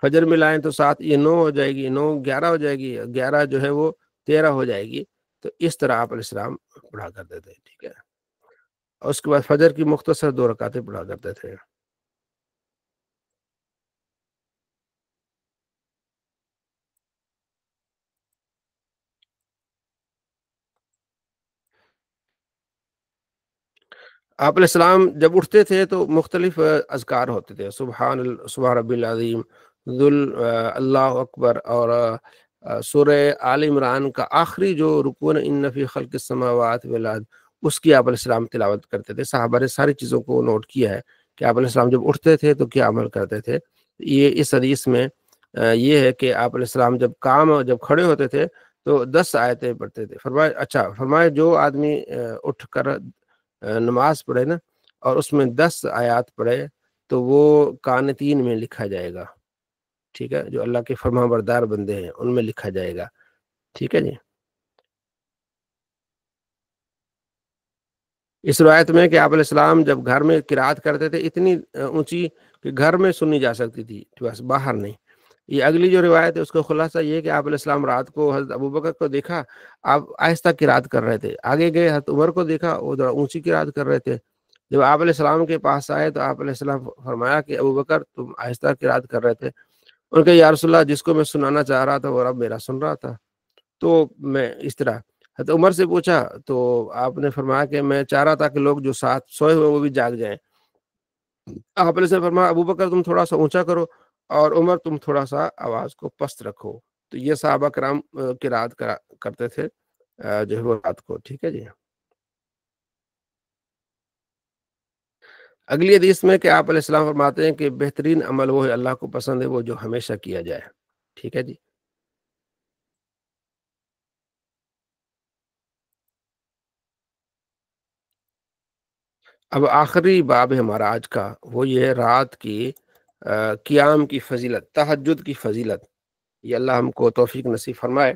[SPEAKER 2] فجر ملائیں تو 7، یہ 9 ہو جائے گی، 9 11 ہو جائے گی، 11 جو ہے وہ 13 ہو جائے گی، تو اس طرح آپ علیہ السلام پڑھا کرتے تھے، ٹھیک ہے، اور اس کے بعد فجر کی مختصر 2 رکعتیں پڑھا کرتے تھے۔ آپ علیہ السلام جب اٹھتے تھے تو مختلف اذکار ہوتے تھے، سبحان رب العظیم، اللہ اکبر، اور سورہ آل عمران کا آخری جو رکوع ان فی خلق السماوات والارض، اس کی آپ علیہ السلام تلاوت کرتے تھے۔ صحابہ نے ساری چیزوں کو نوٹ کیا ہے کہ آپ علیہ السلام جب اٹھتے تھے تو کیا عمل کرتے تھے۔ یہ اس حدیث میں یہ ہے کہ آپ علیہ السلام جب کھڑے ہوتے تھے تو 10 آیتیں پڑھتے تھے. فرمایا جو آدمی اٹھ کر نماز پڑھے نا اور اس میں 10 آیات پڑھے تو وہ قانتین میں لکھا جائے گا. ٹھیک ہے، جو اللہ کے فرما بردار بندے ہیں ان میں لکھا جائے گا. ٹھیک ہے جی. اس روایت میں کہ آپ علیہ السلام جب گھر میں قرات کرتے تھے اتنی اونچی کہ گھر میں سنی جا سکتی تھی، بس باہر نہیں. یہ اگلی جو روایت ہے اس کا خلاصہ یہ ہے کہ آپ علیہ السلام رات کو حضرت ابوبکر کو دیکھا آپ آہستہ قرات کر رہے تھے، آگے گئے حضرت عمر کو دیکھا وہ ذرا اونچی قرات کر رہے تھے. جب آپ علیہ السلام کے پاس آئے تو آپ علیہ السلام فرمایا کہ ابوبکر تم آہستہ قرات کر رہے تھے. ان کے یا رسول اللہ جس کو میں سنانا چاہ رہا تھا وہ رب میرا سن رہا تھا، تو میں اس طرح. حضرت عمر سے پوچھا تو آپ نے فرمایا کہ میں چاہ رہا تھا کہ لوگ جو ساتھ سوئے ہوئے وہ بھی جاگ جائیں. آپ نے فرمایا ابوبکر تم تھوڑا سا اونچا کرو اور عمر تم تھوڑا سا آواز کو پست رکھو. تو یہ صحابہ کرام قرات کرتے تھے جو ہے وہ رات کو. ٹھیک ہے جی. اگلی حدیث میں کہ آپ علیہ السلام فرماتے ہیں کہ بہترین عمل وہ ہے اللہ کو پسند ہے وہ جو ہمیشہ کیا جائے. ٹھیک ہے جی. اب آخری باب ہے ہمارا آج کا، وہ یہ ہے رات کی قیام کی فضیلت، تہجد کی فضیلت. یہ اللہ ہم کو توفیق نصیب فرمائے.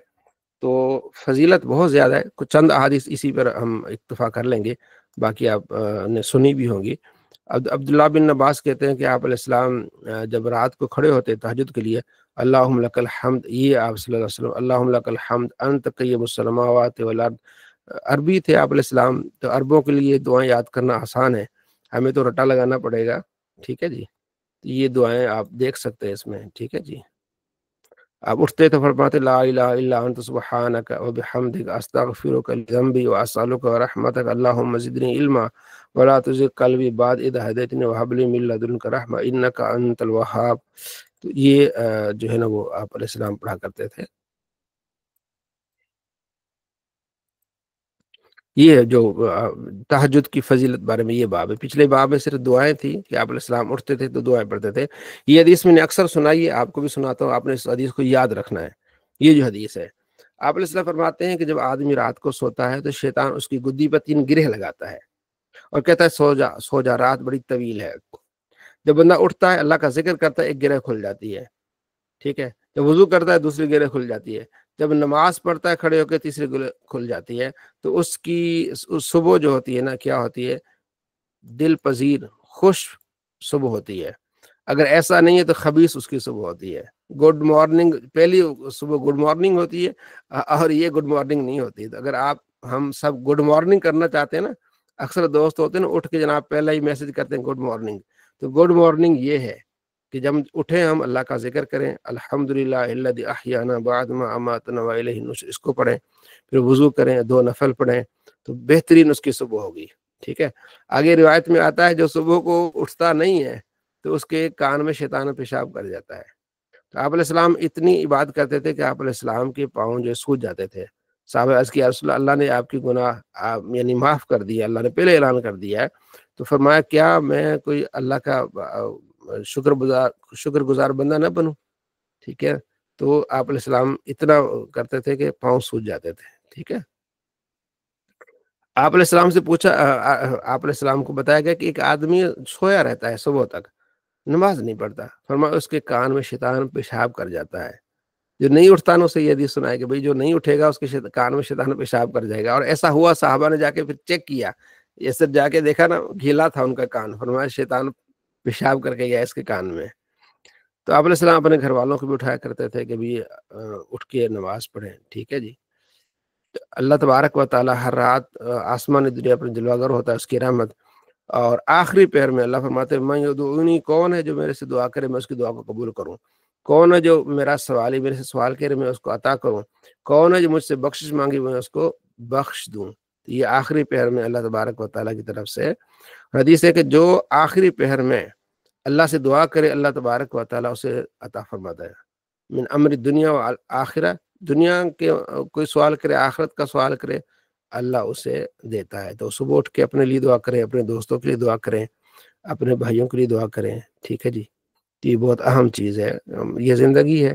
[SPEAKER 2] تو فضیلت بہت زیادہ ہے، کچھ چند احادیث اسی پر ہم اکتفا کر لیں گے، باقی آپ نے سنی بھی ہوں گی. عبداللہ بن عباس کہتے ہیں کہ آپ علیہ السلام جب رات کو کھڑے ہوتے تہجد کے لیے اللہم لک الحمد، یہ آپ صلی اللہ علیہ وسلم اللہم لک الحمد انت قیم السماوات والارض. عربی تھے آپ علیہ السلام تو عربوں کے لیے دعائیں یاد کرنا آسان ہے، ہمیں تو رٹا لگانا پڑے گا. ٹھیک ہے جی. یہ دعائیں آپ دیکھ سکتے ہیں اس میں. ٹھیک ہے جی. آپ اٹھتے تو فرماتے لا الہ الا انت سبحانک وبحمدک استغفرک لذنبی واسألک رحمتک اللہم زدنی علما ولا تزغ قلبی بعد اذ ہدیتنی وہب لی من لدنک رحمہ انک انت الوہاب. تو یہ جو ہے نا وہ آپ علیہ السلام پڑھا کرتے تھے. یہ جو تہجد کی فضیلت بارے میں یہ باب ہے. پچھلے باب میں صرف دعائیں تھیں کہ آپ علیہ السلام اٹھتے تھے تو دعائیں پڑھتے تھے. یہ حدیث میں نے اکثر سنائی ہے، آپ کو بھی سناتا ہوں، آپ نے اس حدیث کو یاد رکھنا ہے. یہ جو حدیث ہے آپ علیہ السلام فرماتے ہیں کہ جب آدمی رات کو سوتا ہے تو شیطان اس کی گدی پر 3 گرہ لگاتا ہے اور کہتا ہے سو جا رات بڑی طویل ہے. جب بندہ اٹھتا ہے اللہ کا ذکر کرتا ہے ایک گرہ کھل جاتی ہے. ٹھیک ہے. جب وضو کرتا ہے دوسری گرہ کھل جاتی ہے. جب نماز پڑھتا ہے کھڑے ہو کے تیسری گرہ کھل جاتی ہے. تو اس کی صبح جو ہوتی ہے نا کیا ہوتی ہے؟ دل پذیر خوش صبح ہوتی ہے. اگر ایسا نہیں ہے تو خبیث اس کی صبح ہوتی ہے. گڈ مارننگ پہلی صبح گڈ مارننگ ہوتی ہے اور یہ گڈ مارننگ نہیں ہوتی. تو اگر ہم سب گڈ مارننگ کرنا چاہتے ہیں نا، اکثر دوست ہوتے ہیں نا اٹھ کے جناب پہلا ہی میسج کرتے ہیں گڈ مارننگ. تو گڈ مارننگ یہ ہے کہ جب اٹھیں ہم اللہ کا ذکر کریں الحمدللہ الذی احیانا بعد ما اماتنا والیہ النشور، اس کو پڑھیں، پھر وضو کریں، 2 نفل پڑھیں، تو بہترین اس کی صبح ہوگی. ٹھیک ہے. آگے روایت میں آتا ہے جو صبح کو اٹھتا نہیں ہے تو اس کے کان میں شیطان پیشاب کر جاتا ہے. تو آپ علیہ السلام اتنی عبادت کرتے تھے کہ آپ علیہ السلام کے پاؤں جو سوج جاتے تھے. صحابہ عرض کیا رسول اللہ نے آپ کی گناہ یعنی معاف کر دیا، اللہ نے پہلے اعلان کر دیا ہے. تو فرمایا کیا میں کوئی اللہ کا شکر گزار بندہ نہ بنوں. ٹھیک ہے. تو آپ علیہ السلام اتنا کرتے تھے کہ پاؤں سوج جاتے تھے. ٹھیک ہے. آپ علیہ السلام سے پوچھا، آپ علیہ السلام کو بتایا گیا کہ ایک آدمی سویا رہتا ہے صبح تک، نماز نہیں پڑھتا. فرمایا اس کے کان میں شیطان پیشاب کر جاتا ہے. جو نہیں اٹھتا نا اسے یہ حدیث سنایا کہ بھئی جو نہیں اٹھے گا اس کے کان میں شیطان پیشاب کر جائے گا. اور ایسا ہوا، صحابہ نے جا کے پھر چیک کیا، یہ سب جا کے دیکھا نا گھیلا تھا ان کا کان. فرمایا شیطان پیشاب کر کے گیا اس کے کان میں. تو آپ علیہ السلام اپنے گھر والوں کو بھی اٹھایا کرتے تھے کہ بھی اٹھ کے نماز پڑھیں. ٹھیک ہے جی. اللہ تبارک و تعالی ہر رات آسمانی دنیا پر جلوگر ہوتا ہے اس کی رحمت. اور آخری پہر میں اللہ فرماتے ہیں میں یدعونی، کون ہے جو میرے سے دعا کرے میں اس کی دعا کو قبول کروں. کون ہے جو میرا سوالی میرے سے سوال کرے میں اس کو عطا کروں. کون ہے جو مجھ سے بخشش مانگی میں اس کو بخش دوں. یہ آخری پہر میں اللہ تبارک و تعالیٰ کی طرف سے حدیث ہے کہ جو آخری پہر میں اللہ سے دعا کرے اللہ تبارک و تعالیٰ اسے عطا فرماتا ہے. من امر دنیا و آخرہ، دنیا کے کوئی سوال کرے، آخرت کا سوال کرے، اللہ اسے دیتا ہے. تو صبح اٹھ کے اپنے لیے دعا کریں، اپنے دوستوں کے لیے دعا کریں، اپنے بھائیوں کے لیے دعا کریں. ٹھیک ہے جی. یہ بہت اہم چیز ہے. یہ زندگی ہے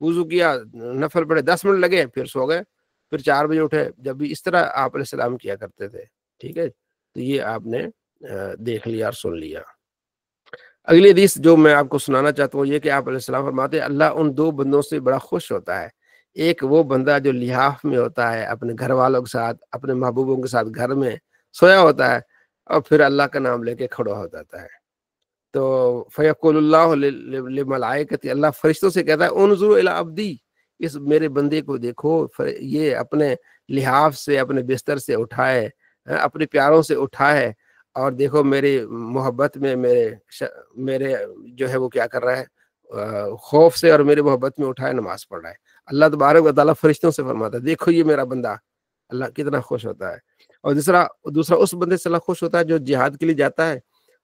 [SPEAKER 2] وضو کیا، نفل پڑھے، 10 منٹ لگے، پھر سو گئے، پھر 4 بجے اٹھے، جب بھی اس طرح آپ علیہ السلام کیا کرتے تھے. ٹھیک ہے، تو یہ آپ نے دیکھ لیا اور سن لیا. اگلی حدیث جو میں آپ کو سنانا چاہتا ہوں یہ کہ آپ علیہ السلام فرماتے ہیں اللہ ان 2 بندوں سے بڑا خوش ہوتا ہے. ایک وہ بندہ جو لحاف میں ہوتا ہے، اپنے گھر والوں کے ساتھ، اپنے محبوبوں کے ساتھ گھر میں سویا ہوتا ہے، اور پھر اللہ کا نام لے کے کھڑا ہو جاتا ہے. تو فیقول اللہ للملائکۃ، اللہ فرشتوں سے کہتا ہے انظروا الی عبدی، اس میرے بندے کو دیکھو، یہ اپنے لحاف سے، اپنے بستر سے اٹھائے، اپنے پیاروں سے اٹھائے، اور دیکھو میری محبت میں میرے جو ہے وہ کیا کر رہا ہے، خوف سے اور میری محبت میں اٹھائے نماز پڑھ رہا ہے. اللہ تبارک و تعالیٰ فرشتوں سے فرماتا ہے دیکھو یہ میرا بندہ، اللہ کتنا خوش ہوتا ہے. اور دوسرا اس بندے سے اللہ خوش ہوتا ہے جو جہاد کے لیے جاتا ہے،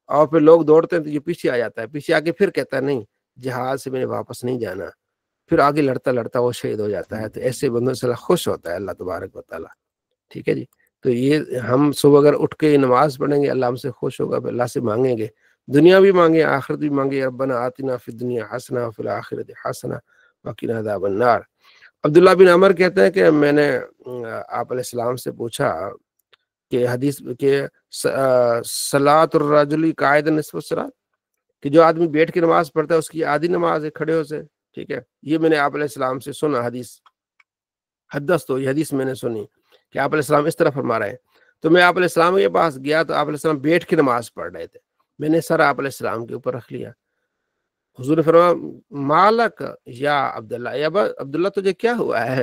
[SPEAKER 2] اور پھر لوگ دوڑتے ہیں تو یہ پیچھے آ جاتا ہے، پیچھے آ کے پھر کہتا ہے نہیں جہاد سے میں نے واپس نہیں جانا، پھر آگے لڑتا لڑتا وہ شہید ہو جاتا ہے. تو ایسے بندوں سے اللہ خوش ہوتا ہے اللہ تبارک و تعالیٰ. ٹھیک ہے جی. تو یہ ہم صبح اگر اٹھ کے نماز پڑھیں گے اللہ ہم سے خوش ہوگا، پھر اللہ سے مانگیں گے، دنیا بھی مانگے آخرت بھی مانگے، ربنا آتنا فی الدنیا حسنہ وفی الآخرۃ حسنہ وقنا عذاب النار. عبداللہ بن عمر کہتے ہیں کہ میں نے آپ علیہ السلام سے پوچھا کہ حدیث کہ صلاۃ الرجل قاعدا نصف الصلاۃ، کہ جو آدمی بیٹھ کے نماز پڑھتا ہے اس کی آدھی نماز ہے کھڑے ہو سے. ٹھیک ہے، یہ میں نے آپ علیہ السلام سے سنا حدیث، تو یہ حدیث میں نے سنی کہ آپ علیہ السلام اس طرح فرما رہے ہیں. تو میں آپ علیہ السلام کے پاس گیا تو آپ علیہ السلام بیٹھ کے نماز پڑھ رہے تھے، میں نے سر آپ علیہ السلام کے اوپر رکھ لیا. حضور نے فرمایا مالک یا عبداللہ، یا عبداللہ تجھے کیا ہوا ہے؟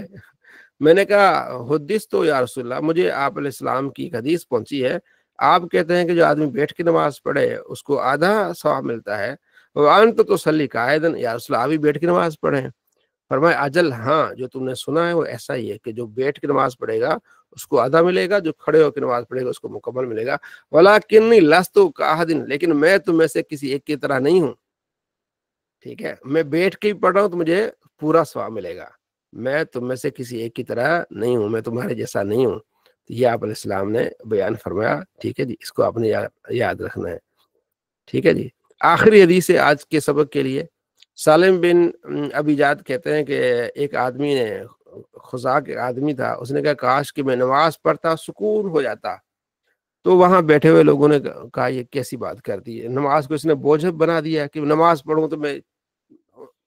[SPEAKER 2] میں نے کہا حدیث تو یا رسول اللہ، مجھے آپ علیہ السلام کی ایک حدیث پہنچی ہے، آپ کہتے ہیں کہ جو آدمی بیٹھ کے نماز پڑھے اس کو آدھا ثواب ملتا ہے، وانت تصلی قاعدا، یا رسول اللہ آپ بھی بیٹھ کے نماز پڑھیں. فرمایا اجل، ہاں جو تم نے سنا ہے وہ ایسا ہی ہے کہ جو بیٹھ کے نماز پڑھے گا اس کو آدھا ملے گا، جو کھڑے ہو کے نماز پڑھے گا اس کو مکمل ملے گا. ولکنی لست کاحد، لیکن میں تم میں سے کسی ایک کی طرح نہیں ہوں. ٹھیک ہے، میں بیٹھ کے ہی پڑھ رہا ہوں تو مجھے پورا ثواب ملے گا، میں تم میں سے کسی ایک کی طرح نہیں ہوں، میں تمہارے جیسا نہیں ہوں. یہ آپ علیہ السلام نے بیان فرمایا. ٹھیک ہے جی، اس کو آپ نے یاد رکھنا ہے. ٹھیک ہے جی. آخری حدیث ہے آج کے سبق کے لیے. سالم بن ابی جاد کہتے ہیں کہ ایک آدمی نے، خزاع کے آدمی تھا، اس نے کہا کاش کہ میں نماز پڑھتا سکون ہو جاتا. تو وہاں بیٹھے ہوئے لوگوں نے کہا یہ کیسی بات کر دی ہے، نماز کو اس نے بوجھ بنا دیا کہ نماز پڑھوں تو میں،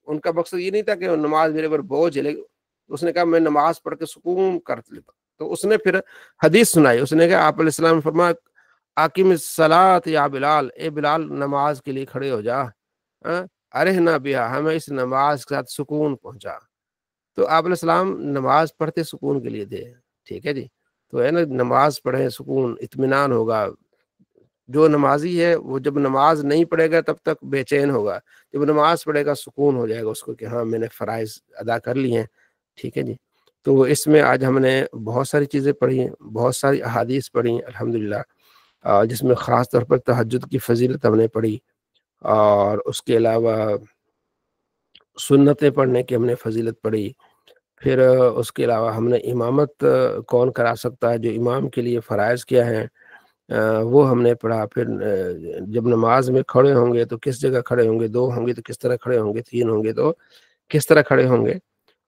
[SPEAKER 2] ان کا مقصد یہ نہیں تھا کہ نماز میرے پر بوجھ ہے، لیکن اس نے کہا میں نماز پڑھ کے سکون کر لیتا. تو اس نے پھر حدیث سنائی، اس نے کہا آپ علیہ السلام نے فرمایا اقیم الصلاۃ یا بلال، اے بلال نماز کے لیے کھڑے ہو جا، ارحنا بہا، ہمیں اس نماز کے ساتھ سکون پہنچا. تو آپ علیہ السلام نماز پڑھتے سکون کے لیے تھے. ٹھیک ہے جی. تو ہے نا، نماز پڑھیں سکون اطمینان ہوگا. جو نمازی ہے وہ جب نماز نہیں پڑھے گا تب تک بے چین ہوگا، جب نماز پڑھے گا سکون ہو جائے گا اس کو کہ ہاں میں نے فرائض ادا کر لی ہیں. ٹھیک ہے جی. تو اس میں آج ہم نے بہت ساری چیزیں پڑھی ہیں، بہت ساری احادیث پڑھی ہیں الحمدللہ، جس میں خاص طور پر تہجد کی فضیلت ہم نے پڑھی، اور اس کے علاوہ سنتیں پڑھنے کی ہم نے فضیلت پڑھی. پھر اس کے علاوہ ہم نے امامت کون کرا سکتا ہے، جو امام کے لیے فرائض کیا ہیں وہ ہم نے پڑھا. پھر جب نماز میں کھڑے ہوں گے تو کس جگہ کھڑے ہوں گے، 2 ہوں گے تو کس طرح کھڑے ہوں گے، 3 ہوں گے تو کس طرح کھڑے ہوں گے.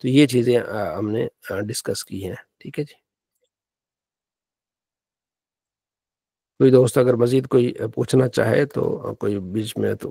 [SPEAKER 2] تو یہ چیزیں ہم نے ڈسکس کی ہیں. ٹھیک ہے جی. کوئی دوست اگر مزید کوئی پوچھنا چاہے تو کوئی بیچ میں تو